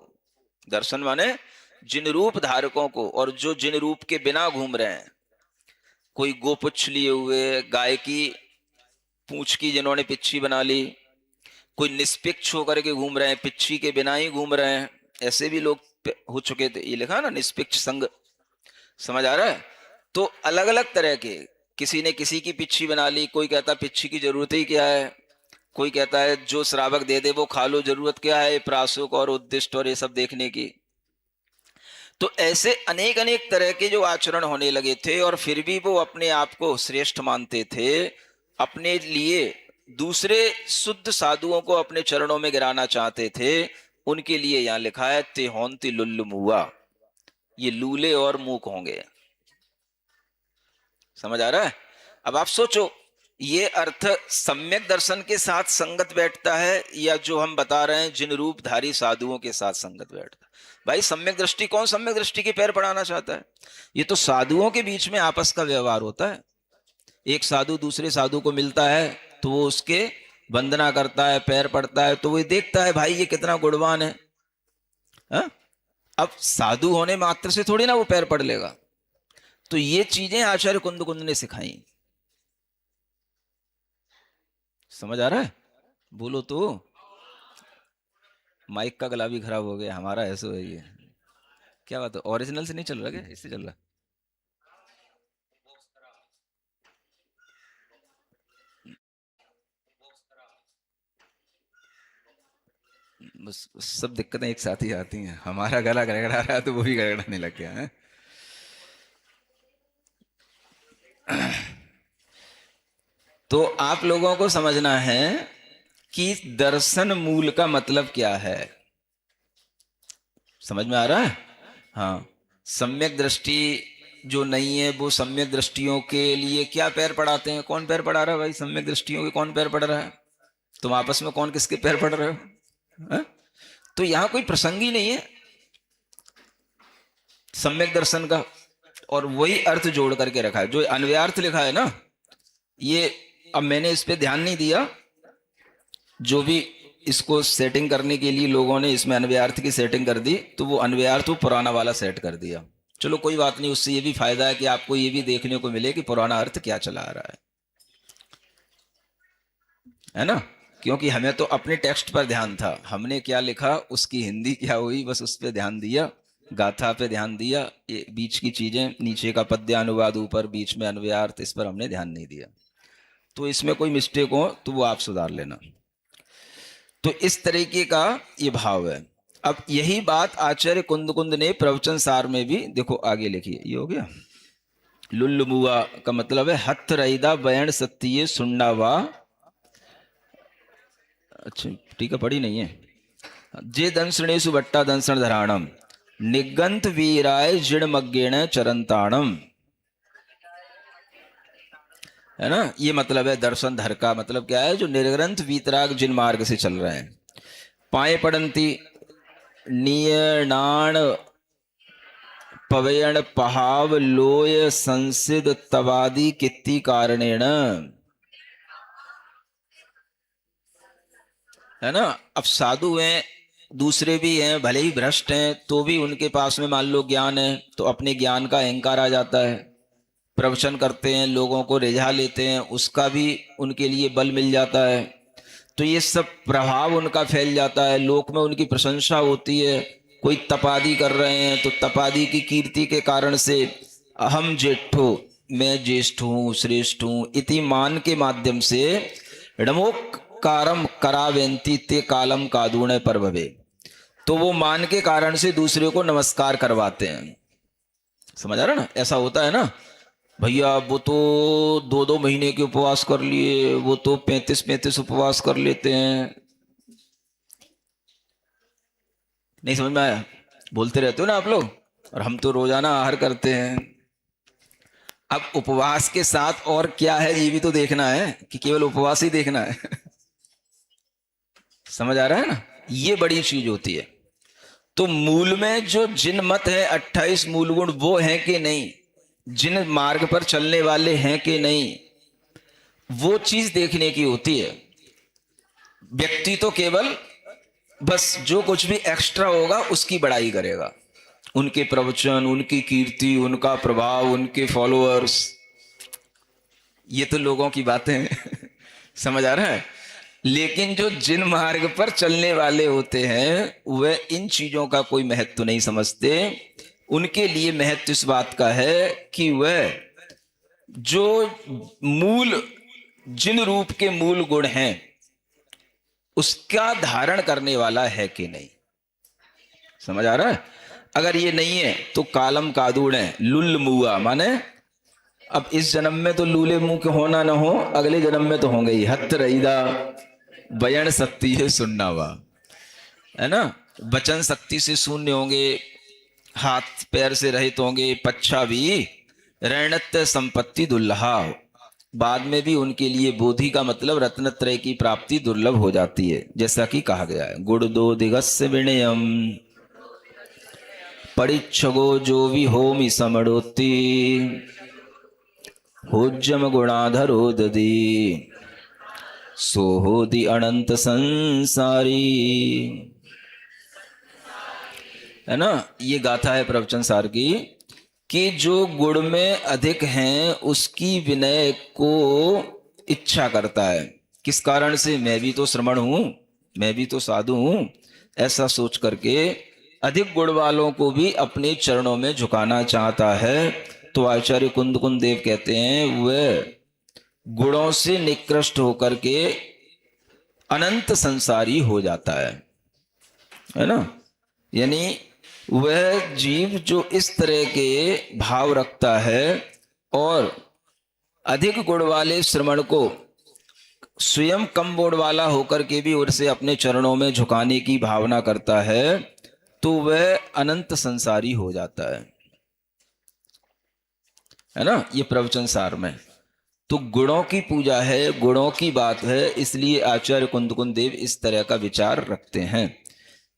Speaker 1: दर्शन माने जिन रूप धारकों को, और जो जिन रूप के बिना घूम रहे हैं, कोई गोपुच्छ लिए हुए, गाय की पूंछ की जिन्होंने पिच्छी बना ली, कोई निष्पिक्ष होकर के घूम रहे हैं, पिच्छी के बिना ही घूम रहे हैं, ऐसे भी लोग हो चुके थे। ये लिखा ना, निष्पिक्ष संग। समझ आ रहा है? तो अलग अलग तरह के, किसी ने किसी की पिच्छी बना ली, कोई कहता पिच्छी की जरूरत ही क्या है, कोई कहता है जो श्रावक दे दे वो खा लो, जरूरत क्या है प्रासुक और उद्दिष्ट और ये सब देखने की। तो ऐसे अनेक अनेक तरह के जो आचरण होने लगे थे, और फिर भी वो अपने आप को श्रेष्ठ मानते थे, अपने लिए दूसरे शुद्ध साधुओं को अपने चरणों में गिराना चाहते थे। उनके लिए यहां लिखा है ते होंति लुल्लु मुआ, ये लूले और मूक होंगे। समझ आ रहा है? अब आप सोचो, ये अर्थ सम्यक दर्शन के साथ संगत बैठता है, या जो हम बता रहे हैं जिन रूपधारी साधुओं के साथ संगत बैठता है? भाई सम्यक दृष्टि कौन सम्यक दृष्टि के पैर पड़ाना चाहता है? ये तो साधुओं के बीच में आपस का व्यवहार होता है। एक साधु दूसरे साधु को मिलता है तो वो उसके वंदना करता है, पैर पड़ता है, तो वो देखता है भाई ये कितना गुणवान है। हा? अब साधु होने मात्र से थोड़ी ना वो पैर पड़ लेगा। तो ये चीजें आचार्य कुंद ने सिखाई। समझ आ रहा है? बोलो तो। माइक का गला भी खराब हो गया हमारा, ऐसा है ये। क्या बात है, ओरिजिनल से नहीं चल रहा क्या, इससे चल रहा? बस सब दिक्कतें एक साथ ही आती हैं। हमारा गला गड़गड़ा रहा है तो वो भी गड़गड़ाने लग गया है। तो आप लोगों को समझना है कि दर्शन मूल का मतलब क्या है। समझ में आ रहा है? हाँ, सम्यक दृष्टि जो नहीं है, वो सम्यक दृष्टियों के लिए क्या पैर पड़ाते हैं? कौन पैर पड़ा रहा है भाई? सम्यक दृष्टियों के कौन पैर पड़ रहा है? तुम आपस में कौन किसके पैर पड़ रहे हो? हा? तो यहां कोई प्रसंग ही नहीं है सम्यक दर्शन का। और वही अर्थ जोड़ करके रखा है। जो अन्वयार्थ लिखा है ना, ये अब मैंने इस पे ध्यान नहीं दिया, जो भी इसको सेटिंग करने के लिए लोगों ने इसमें अन्वयार्थ की सेटिंग कर दी, तो वो अन्वयार्थ वो पुराना वाला सेट कर दिया। चलो कोई बात नहीं, उससे ये भी फायदा है कि आपको ये भी देखने को मिले कि पुराना अर्थ क्या चला आ रहा है ना। क्योंकि हमें तो अपने टेक्स्ट पर ध्यान था, हमने क्या लिखा, उसकी हिंदी क्या हुई, बस उस पर ध्यान दिया, गाथा पे ध्यान दिया। ये बीच की चीजें, नीचे का पद्यानुवाद, ऊपर बीच में अन्वयार्थ, इस पर हमने ध्यान नहीं दिया। तो इसमें कोई मिस्टेक हो तो वो आप सुधार लेना। तो इस तरीके का ये भाव है। अब यही बात आचार्य कुंद ने प्रवचन सार में भी देखो आगे लिखी है। ये हो गया लुल्लुमुआ का मतलब है हथ रईदा बयण सत्य सुन्नावा। अच्छा ठीक है, पढ़ी नहीं है। जे दंसणेशु भट्टा दंसण धराणम निगंत वीराय जिणमग्गेण चरंताणम, है ना। ये मतलब है दर्शन धर का मतलब क्या है, जो निर्ग्रंथ वीतराग जिन मार्ग से चल रहे हैं। पाए पड़ंती नियनाण पवयण पहाव लोय संसिद तवादी कित्ती कारणेण, है ना। अब साधु हैं, दूसरे भी हैं, भले ही भ्रष्ट हैं, तो भी उनके पास में मान लो ज्ञान है, तो अपने ज्ञान का अहंकार आ जाता है। प्रवचन करते हैं, लोगों को रिझा लेते हैं, उसका भी उनके लिए बल मिल जाता है। तो ये सब प्रभाव उनका फैल जाता है, लोक में उनकी प्रशंसा होती है। कोई तपादि कर रहे हैं तो तपादि की कीर्ति के कारण से अहम जेठो, मैं ज्येष्ठ हूँ, श्रेष्ठ हूँ, इति मान के माध्यम से कारम करावेंती ते कालम कादूणे पर भवे, तो वो मान के कारण से दूसरे को नमस्कार करवाते हैं। समझ आ रहा ना, ऐसा होता है ना। भैया वो तो 2-2 महीने के उपवास कर लिए, वो तो 35-35 उपवास कर लेते हैं। नहीं समझ में आया? बोलते रहते हो ना आप लोग, और हम तो रोजाना आहार करते हैं। अब उपवास के साथ और क्या है ये भी तो देखना है, कि केवल उपवास ही देखना है। समझ आ रहा है ना, ये बड़ी चीज होती है। तो मूल में जो जिन मत है 28 मूल गुण वो हैं कि नहीं, जिन मार्ग पर चलने वाले हैं कि नहीं, वो चीज देखने की होती है। व्यक्ति तो केवल बस जो कुछ भी एक्स्ट्रा होगा उसकी बड़ाई करेगा, उनके प्रवचन, उनकी कीर्ति, उनका प्रभाव, उनके फॉलोअर्स, ये तो लोगों की बातें हैं। समझ आ रहा है। लेकिन जो जिन मार्ग पर चलने वाले होते हैं वह इन चीजों का कोई महत्व नहीं समझते। उनके लिए महत्व इस बात का है कि वह जो मूल, जिन रूप के मूल गुण हैं उसका धारण करने वाला है कि नहीं। समझ आ रहा है। अगर ये नहीं है तो कालम कादूड़ है, लुल मुआ, माने अब इस जन्म में तो लूले मुंह के होना ना हो, अगले जन्म में तो होंगे ही। हत रईदा बयन शक्ति है सुन्नावा, है ना। वचन शक्ति से शून्य होंगे, हाथ पैर से रहित होंगे, पच्छा भी रणत्य संपत्ति दुर्लहा, बाद में भी उनके लिए बोधि का मतलब रत्नत्रय की प्राप्ति दुर्लभ हो जाती है। जैसा कि कहा गया है, गुड़ दो दिगस्य विनयम परिच्छगो जो भी होमि समड़ोति होज्जम गुणाधरो ददी सोहोदि अनंत संसारी, है ना। ये गाथा है प्रवचन सार की कि जो गुण में अधिक हैं उसकी विनय को इच्छा करता है। किस कारण से? मैं भी तो श्रमण हूं, मैं भी तो साधु हूं, ऐसा सोच करके अधिक गुण वालों को भी अपने चरणों में झुकाना चाहता है। तो आचार्य कुंद देव कहते हैं वह गुणों से निकृष्ट होकर के अनंत संसारी हो जाता है ना। यानी वह जीव जो इस तरह के भाव रखता है और अधिक गुण वाले श्रमण को स्वयं कम गुण वाला होकर के भी उसे अपने चरणों में झुकाने की भावना करता है, तो वह अनंत संसारी हो जाता है ना। ये प्रवचन सार में तो गुणों की पूजा है, गुणों की बात है, इसलिए आचार्य कुंद देव इस तरह का विचार रखते हैं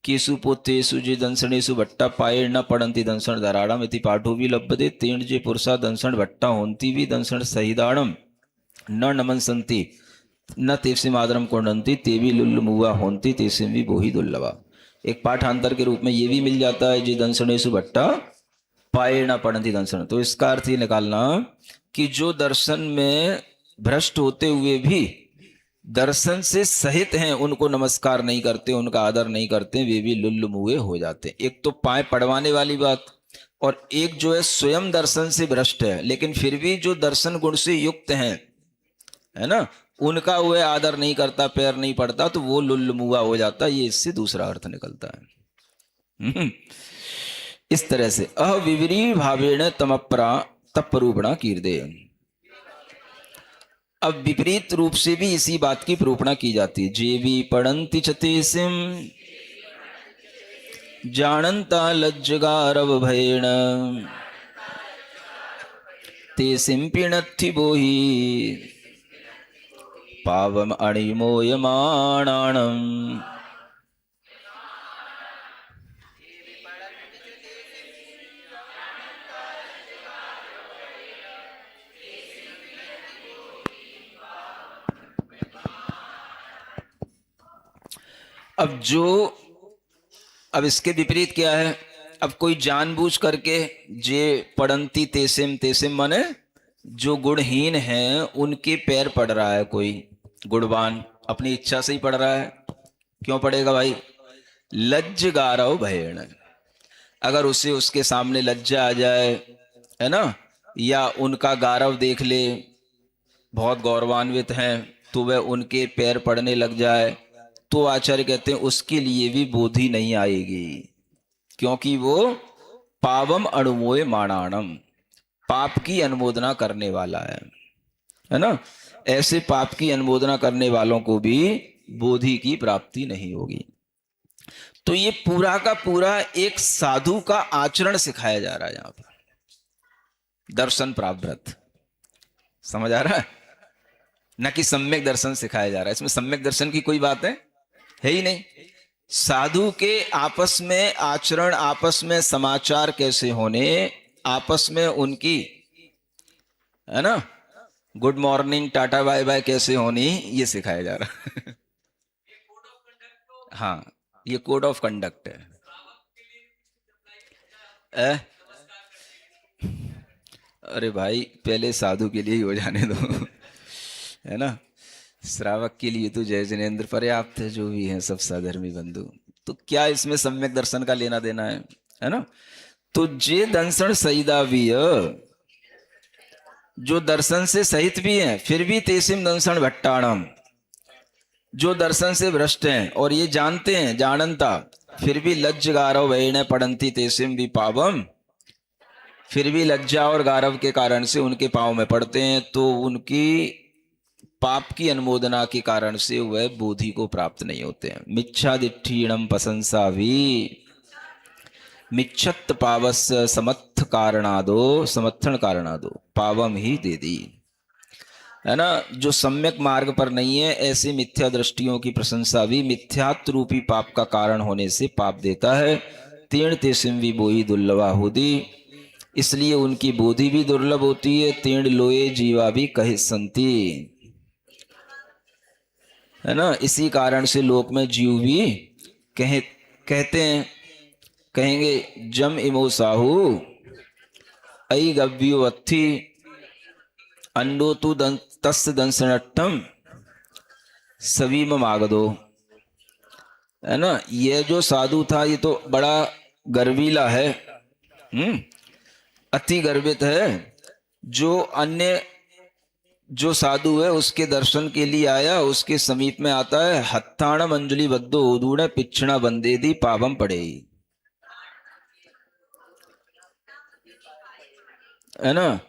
Speaker 1: केसु पोतेषु जे दंसणेषु भट्टा पाये न पड़ंती दंसण धराड़म इति पाठो भी लभ्यते तेण जे पुरुषा दंसण भट्टा होंती भी दंसण सहिदाड़म न नमनसंति न तेसिम आदरम कोणंती ते भी लुल्लमुआ होंती तेसिम भी बोही दुर्लभा। एक पाठांतर के रूप में ये भी मिल जाता है जे दंसणेषु भट्टा पाये न पड़ंती दंसण। तो इसका अर्थ ये निकालना कि जो दर्शन में भ्रष्ट होते हुए भी दर्शन से सहित हैं उनको नमस्कार नहीं करते, उनका आदर नहीं करते, वे भी लुल्लमुए हो जाते। एक तो पाए पड़वाने वाली बात, और एक जो है स्वयं दर्शन से भ्रष्ट है लेकिन फिर भी जो दर्शन गुण से युक्त हैं, है ना, उनका वह आदर नहीं करता, पैर नहीं पड़ता, तो वो लुल्लमुआ हो जाता। ये इससे दूसरा अर्थ निकलता है। इस तरह से अविवरी भावेण तमप्रा तपरूपणा कीर्दे। अब विपरीत रूप से भी इसी बात की प्रूपणा की जाती है। जेवी पड़ंति चतेसिम जानंता लज्जगारव भयेण तेसिम पिणत्थि बोहि पावम अणिमोयमाणाणम। अब इसके विपरीत क्या है? अब कोई जानबूझ करके जे पड़ंती तेसिम, तेसिम माने जो गुणहीन हैं उनके पैर पड़ रहा है, कोई गुणवान अपनी इच्छा से ही पड़ रहा है। क्यों पड़ेगा भाई? लज्ज गारव भयेण, अगर उसे उसके सामने लज्जा आ जाए, है ना, या उनका गारव देख ले, बहुत गौरवान्वित हैं, तो वह उनके पैर पड़ने लग जाए, तो आचार्य कहते हैं उसके लिए भी बोधि नहीं आएगी, क्योंकि वो पावम अणुमोय माणाणम, पाप की अनुमोदना करने वाला है ना। ऐसे पाप की अनुमोदना करने वालों को भी बोधि की प्राप्ति नहीं होगी। तो ये पूरा का पूरा एक साधु का आचरण सिखाया जा रहा है यहां पर, दर्शन प्राप्त व्रत। समझ आ रहा है? न कि सम्यक दर्शन सिखाया जा रहा है। इसमें सम्यक दर्शन की कोई बात है ही नहीं। साधु के आपस में आचरण, आपस में समाचार कैसे होने, आपस में उनकी, है ना, good morning tata bye bye कैसे होनी, ये सिखाया जा रहा है। हाँ, ये कोड ऑफ कंडक्ट है। अरे भाई पहले साधु के लिए ही हो जाने दो, है ना। श्रावक के लिए तो जय जिनेन्द्र पर्याप्त है, जो भी है सब साधर्मी बंधु। तो क्या इसमें सम्यक दर्शन का लेना देना है ना। तो जे दंसन सहिदावीय, जो दर्शन से सहित भी हैं फिर भी तेसिम दंसन भट्टाणम, जो दर्शन से भ्रष्ट हैं और ये जानते हैं जाननता, फिर भी लज्ज गारव वैण पड़ंती तेसिम भी पावम, फिर भी लज्जा और गारव के कारण से उनके पांव में पड़ते हैं, तो उनकी पाप की अनुमोदना के कारण से वह बोधि को प्राप्त नहीं होते हैं। मिच्छादिठीणम प्रशंसा भी मिच्छत पावस समत्थ कारणादो, समर्थन कारणादो पावम ही दे दी, है ना। जो सम्यक मार्ग पर नहीं है ऐसे मिथ्या दृष्टियों की प्रशंसा भी मिथ्यात्व रूपी पाप का कारण होने से पाप देता है। तीर्ण तेसिम भी बोई दुर्लभा होती, इसलिए उनकी बोधि भी दुर्लभ होती है। तीर्ण लोए जीवा भी कहे संति, है ना। इसी कारण से लोक में जीव भी कहते हैं, कहेंगे जम इमो साहू अई गव्यो अत्थि अंडो तु तस् दंसनट्टम सवीम मागदो, है ना। ये जो साधु था ये तो बड़ा गर्वीला है, अति गर्वित है। जो अन्य जो साधु है उसके दर्शन के लिए आया, उसके समीप में आता है, हत्थाणम अंजलि बद्दो उदूण पिछड़ा बंदे दी पावम पड़े, है ना।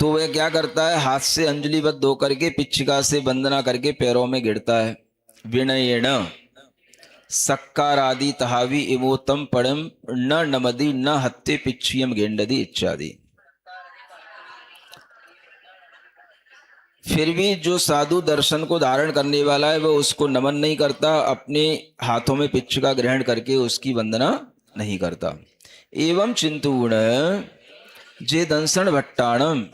Speaker 1: तो वह क्या करता है, हाथ से अंजलिबद्ध होकर के पिच्छिका से वंदना करके पैरों में गिरता है। विनयेण सक्कार आदि तहावी इमोतम पड़म न नमदी न हत्ते पिच्छियम गेंडदी इच्छादि। फिर भी जो साधु दर्शन को धारण करने वाला है वह उसको नमन नहीं करता, अपने हाथों में पिच्छका ग्रहण करके उसकी वंदना नहीं करता। एवं चिंतूण जे दंसन भट्टाणम,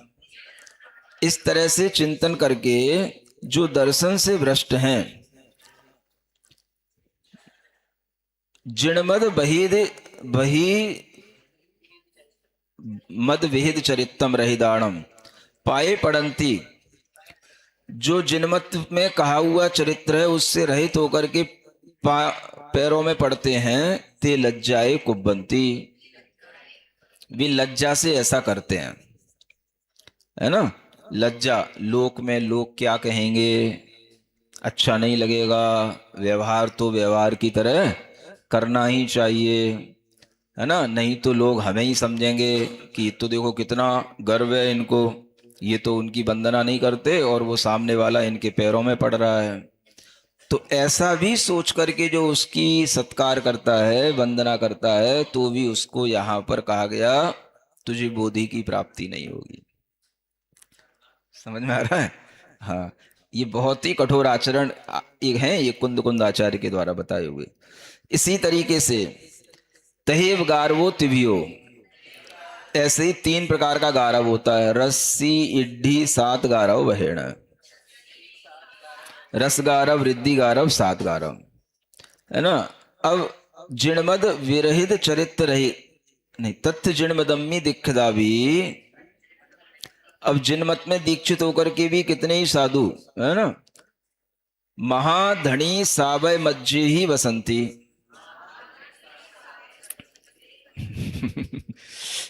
Speaker 1: इस तरह से चिंतन करके जो दर्शन से भ्रष्ट हैं, जिणमद बहिद बही मद विहित चरितम रहिदाणम पाए पड़ंती, जो जिनमत में कहा हुआ चरित्र है उससे रहित होकर के पैरों में पड़ते हैं, ते लज्जाए कुब्बंती, वे लज्जा से ऐसा करते हैं, है ना। लज्जा, लोक में लोग क्या कहेंगे, अच्छा नहीं लगेगा, व्यवहार तो व्यवहार की तरह करना ही चाहिए, है ना, नहीं तो लोग हमें ही समझेंगे कि तो देखो कितना गर्व है इनको, ये तो उनकी वंदना नहीं करते और वो सामने वाला इनके पैरों में पड़ रहा है। तो ऐसा भी सोच करके जो उसकी सत्कार करता है, वंदना करता है, तो भी उसको यहां पर कहा गया तुझे बोधि की प्राप्ति नहीं होगी। समझ में आ रहा है? हाँ, ये बहुत ही कठोर आचरण एक है, ये कुंद कुंद आचार्य के द्वारा बताए हुए। इसी तरीके से तहेव गारवो तिभियो, ऐसे ही 3 प्रकार का गारव होता है, रस्सी इड्ढी सात गारव वहेण, रस गारव, रिद्धि गारव, सात गारव, है ना। अब जिणमद विरहित चरित्र रहित नहीं, तथ्य जिणमदम्मी दिखदा भी, अब जिनमत में दीक्षित होकर के भी कितने ही साधु, है ना, महाधनी सावय मज्जे ही वसंती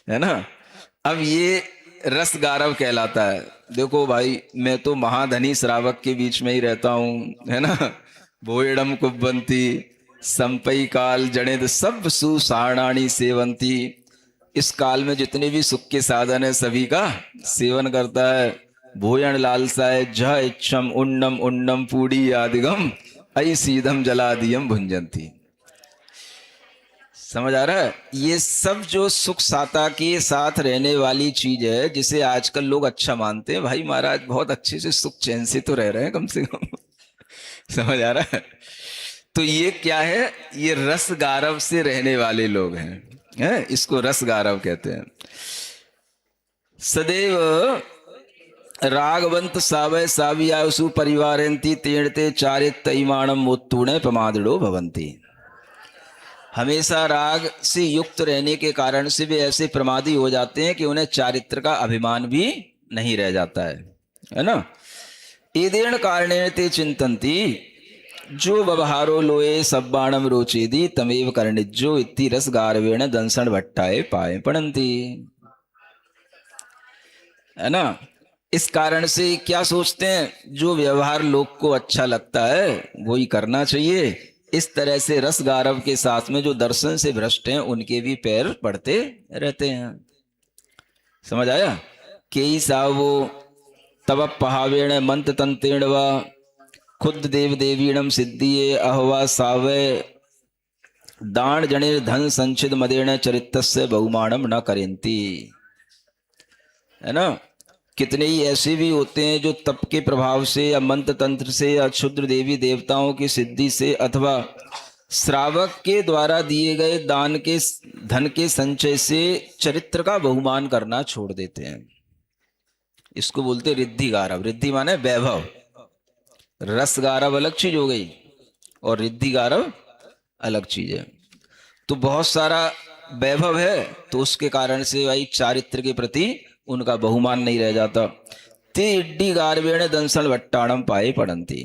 Speaker 1: है ना। अब ये रस गारव कहलाता है। देखो भाई, मैं तो महाधनी श्रावक के बीच में ही रहता हूं, है ना, भोयडम कुब्बंती संपई काल जड़ेद सब सुसारणानी सेवंती, इस काल में जितने भी सुख के साधन है सभी का सेवन करता है। भोयन लालसाय जह इच्छम उन्नम उन्नम पूड़ी आदिगम ऐ सीधम जलादियम भुंजंती। समझ आ रहा है? ये सब जो सुख साता के साथ रहने वाली चीज है, जिसे आजकल लोग अच्छा मानते हैं, भाई महाराज बहुत अच्छे से सुख चैन से तो रह रहे हैं कम से कम समझ आ रहा है? तो ये क्या है? ये रस गारव से रहने वाले लोग हैं, है? इसको रस गारव कहते हैं। सदैव रागवंत सावय सावियासु परिवारंती तेणते चारित इमाणम मोत्तुणे प्रमादिड़ो भवंती, हमेशा राग से युक्त रहने के कारण से वे ऐसे प्रमादी हो जाते हैं कि उन्हें चारित्र का अभिमान भी नहीं रह जाता है ना। एदेण कारणेन ते चिंतन्ति, जो व्यवहारो लोए सब्बाणम रोचेदी तमेव कर्णिज्जो इति रस गारवेण दंसन भट्टाए पाए पड़ंती, है ना। इस कारण से क्या सोचते हैं, जो व्यवहार लोग को अच्छा लगता है वही करना चाहिए। इस तरह से रस गारव के साथ में जो दर्शन से भ्रष्ट हैं उनके भी पैर पड़ते रहते हैं। समझ आया? केई सावो तव पहावेण मंत्र तंत्रेण व खुद देव देवीणम सिद्धिये अहवा सावे दान जने धन संचित मदेण चरितस्य बहुमानम न करेंती, है ना। कितने ही ऐसे भी होते हैं जो तप के प्रभाव से या मंत्र तंत्र से या क्षुद्र देवी देवताओं की सिद्धि से अथवा श्रावक के द्वारा दिए गए दान के धन के संचय से चरित्र का बहुमान करना छोड़ देते हैं। इसको बोलते रिद्धि गारव। रिद्धि माने वैभव। रस गारव अलग चीज हो गई और रिद्धि गारव अलग चीज है। तो बहुत सारा वैभव है तो उसके कारण से भाई चारित्र के प्रति उनका बहुमान नहीं रह जाता। ते इड्डी गारवेण दंसल भट्टाणम पाए पड़ंती,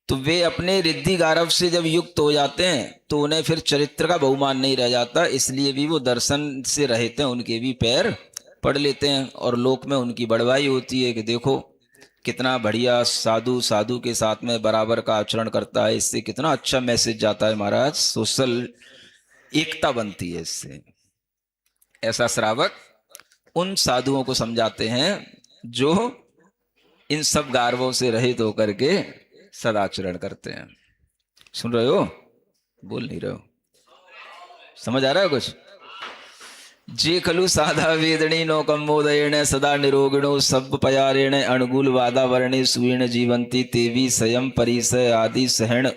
Speaker 1: तो वे अपने रिद्धि गारव से जब युक्त हो जाते हैं तो उन्हें फिर चरित्र का बहुमान नहीं रह जाता, इसलिए भी वो दर्शन से रहते हैं, उनके भी पैर पड़ लेते हैं और लोक में उनकी बड़वाई होती है कि देखो कितना बढ़िया साधु साधु के साथ में बराबर का आचरण करता है, इससे कितना अच्छा मैसेज जाता है महाराज, सोशल एकता बनती है इससे। ऐसा श्रावक उन साधुओं को समझाते हैं जो इन सब गार्वों से रहित होकर के सदाचरण करते हैं। सुन रहे हो? बोल नहीं रहे हो? समझ आ रहा है कुछ? जे खलु साधा वेदनी नो कम्बोदयेण सदा निरोगिणो सब पयारेण अनुकूल वातावरणे सुवीण जीवंती तेवी स्वयं परिसय आदि सहण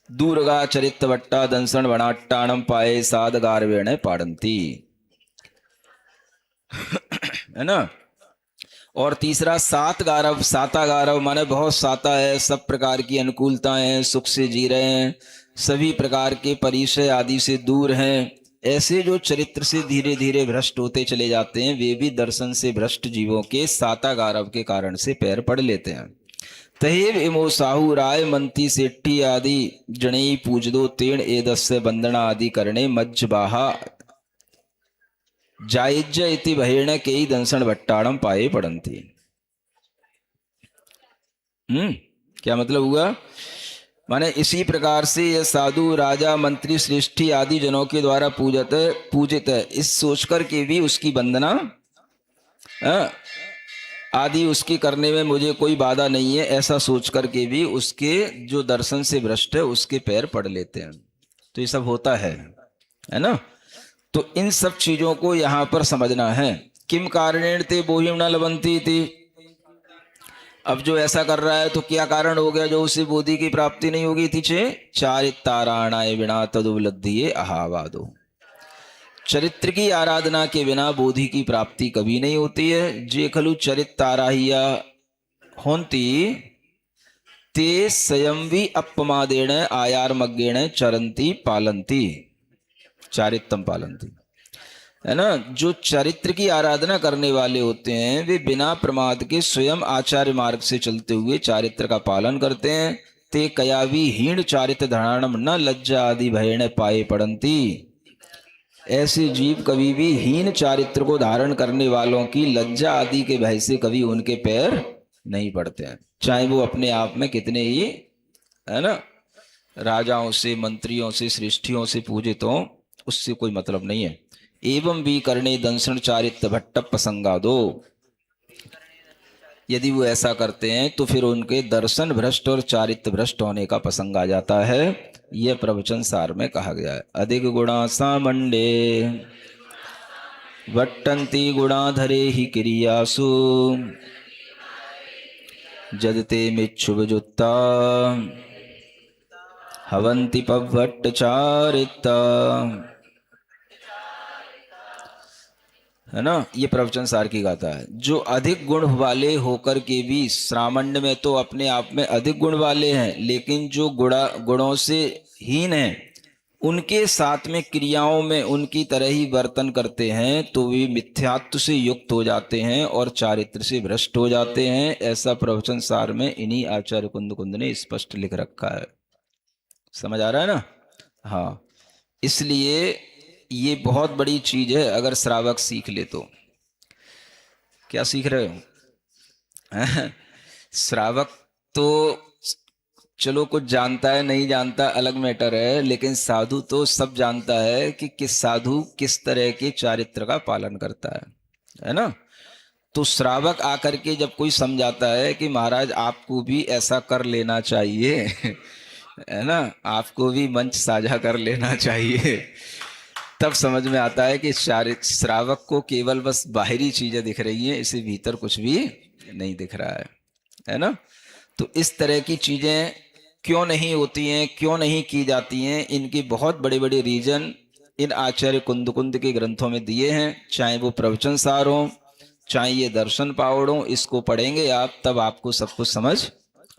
Speaker 1: दूरगा चरित्र वट्टा दंसन वनाट्टाणम पाए साध गारवेण पाड़ंती, है ना। और तीसरा सात गारव, साता गारव माने बहुत साता है, सब प्रकार की अनुकूलताएं हैं, सुख से जी रहे हैं, सभी प्रकार के परिचय आदि से दूर हैं। ऐसे जो चरित्र से धीरे धीरे भ्रष्ट होते चले जाते हैं, वे भी दर्शन से भ्रष्ट जीवों के साता गारव के कारण से पैर पड़ लेते हैं। तहेव इमो साहू राय मंती सेठी आदि जणई पूजदो तेण एदस्य बंदना आदि करणे मज्ज बाहा जायज्य इति भयेण केई दंसन भट्टाणम पाए पड़ंती। क्या मतलब हुआ? माने इसी प्रकार से यह साधु राजा मंत्री श्रेष्ठी आदि जनों के द्वारा पूजित है, इस सोचकर के भी उसकी वंदना आदि उसकी करने में मुझे कोई बाधा नहीं है, ऐसा सोच करके भी उसके जो दर्शन से भ्रष्ट है उसके पैर पड़ लेते हैं। तो ये सब होता है ना। तो इन सब चीजों को यहां पर समझना है। किम कारणेन ते बोहिम न लभंती थी, अब जो ऐसा कर रहा है तो क्या कारण हो गया जो उसे बोधि की प्राप्ति नहीं होगी थी? चारिताराणाय बिना तदुपलब्धिये अहावादो, चरित्र की आराधना के बिना बोधि की प्राप्ति कभी नहीं होती है। जे खलु चरिताराह्या होंती ते स्वयं भी अपमादेण आयारमज्ञेण चरंती पालंती, चारित्रम पालंती, है ना। जो चरित्र की आराधना करने वाले होते हैं वे बिना प्रमाद के स्वयं आचार्य मार्ग से चलते हुए चारित्र का पालन करते हैं। ते कयावी हीण चारित्र धारणम न लज्जा आदि भयेण पाए पड़ंती, ऐसे जीव कभी भी हीन चारित्र को धारण करने वालों की लज्जा आदि के भय से कभी उनके पैर नहीं पड़ते हैं, चाहे वो अपने आप में कितने ही, है ना, राजाओं से, मंत्रियों से, श्रेष्ठियों से पूजित हों, उससे कोई मतलब नहीं है। एवं भी करने दंसन चारित्र भट्ट प्रसंगा दो, यदि वो ऐसा करते हैं तो फिर उनके दर्शन भ्रष्ट और चारित्र भ्रष्ट होने का प्रसंग आ जाता है। यह प्रवचन सार में कहा गया है। अधिक गुणा सामंडे वट्टंती गुणाधरे ही क्रियासु जदते मिच्छुभजुत्ता हवंति पवट्ट चारिता, है ना। ये प्रवचन सार की गाथा है। जो अधिक गुण वाले होकर के भी, श्रामंड में तो अपने आप में अधिक गुण वाले हैं, लेकिन जो गुणों से हीन हैं उनके साथ में क्रियाओं में उनकी तरह ही वर्तन करते हैं तो वे मिथ्यात्व से युक्त हो जाते हैं और चारित्र से भ्रष्ट हो जाते हैं। ऐसा प्रवचन सार में इन्हीं आचार्य कुंद ने स्पष्ट लिख रखा है। समझ आ रहा है ना? हाँ, इसलिए ये बहुत बड़ी चीज है। अगर श्रावक सीख ले तो क्या सीख रहे हो? श्रावक तो चलो कुछ जानता है, नहीं जानता अलग मैटर है, लेकिन साधु तो सब जानता है कि किस साधु किस तरह के चारित्र का पालन करता है ना। तो श्रावक आकर के जब कोई समझाता है कि महाराज आपको भी ऐसा कर लेना चाहिए, है ना, आपको भी मंच साझा कर लेना चाहिए, तब समझ में आता है कि श्रावक को केवल बस बाहरी चीजें दिख रही हैं, इसे भीतर कुछ भी नहीं दिख रहा है ना। तो इस तरह की चीजें क्यों नहीं होती हैं, क्यों नहीं की जाती हैं, इनके बहुत बड़े बड़े रीजन इन आचार्य कुंद के ग्रंथों में दिए हैं। चाहे वो प्रवचन सार हो, चाहे ये दर्शन पावड़ हो, इसको पढ़ेंगे आप तब आपको सब कुछ समझ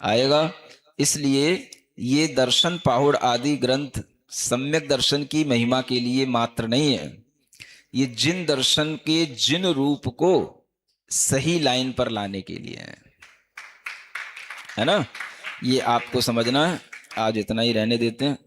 Speaker 1: आएगा। इसलिए ये दर्शन पाहुड़ आदि ग्रंथ सम्यक दर्शन की महिमा के लिए मात्र नहीं है, ये जिन दर्शन के जिन रूप को सही लाइन पर लाने के लिए है ना। ये आपको समझना है। आज इतना ही रहने देते हैं।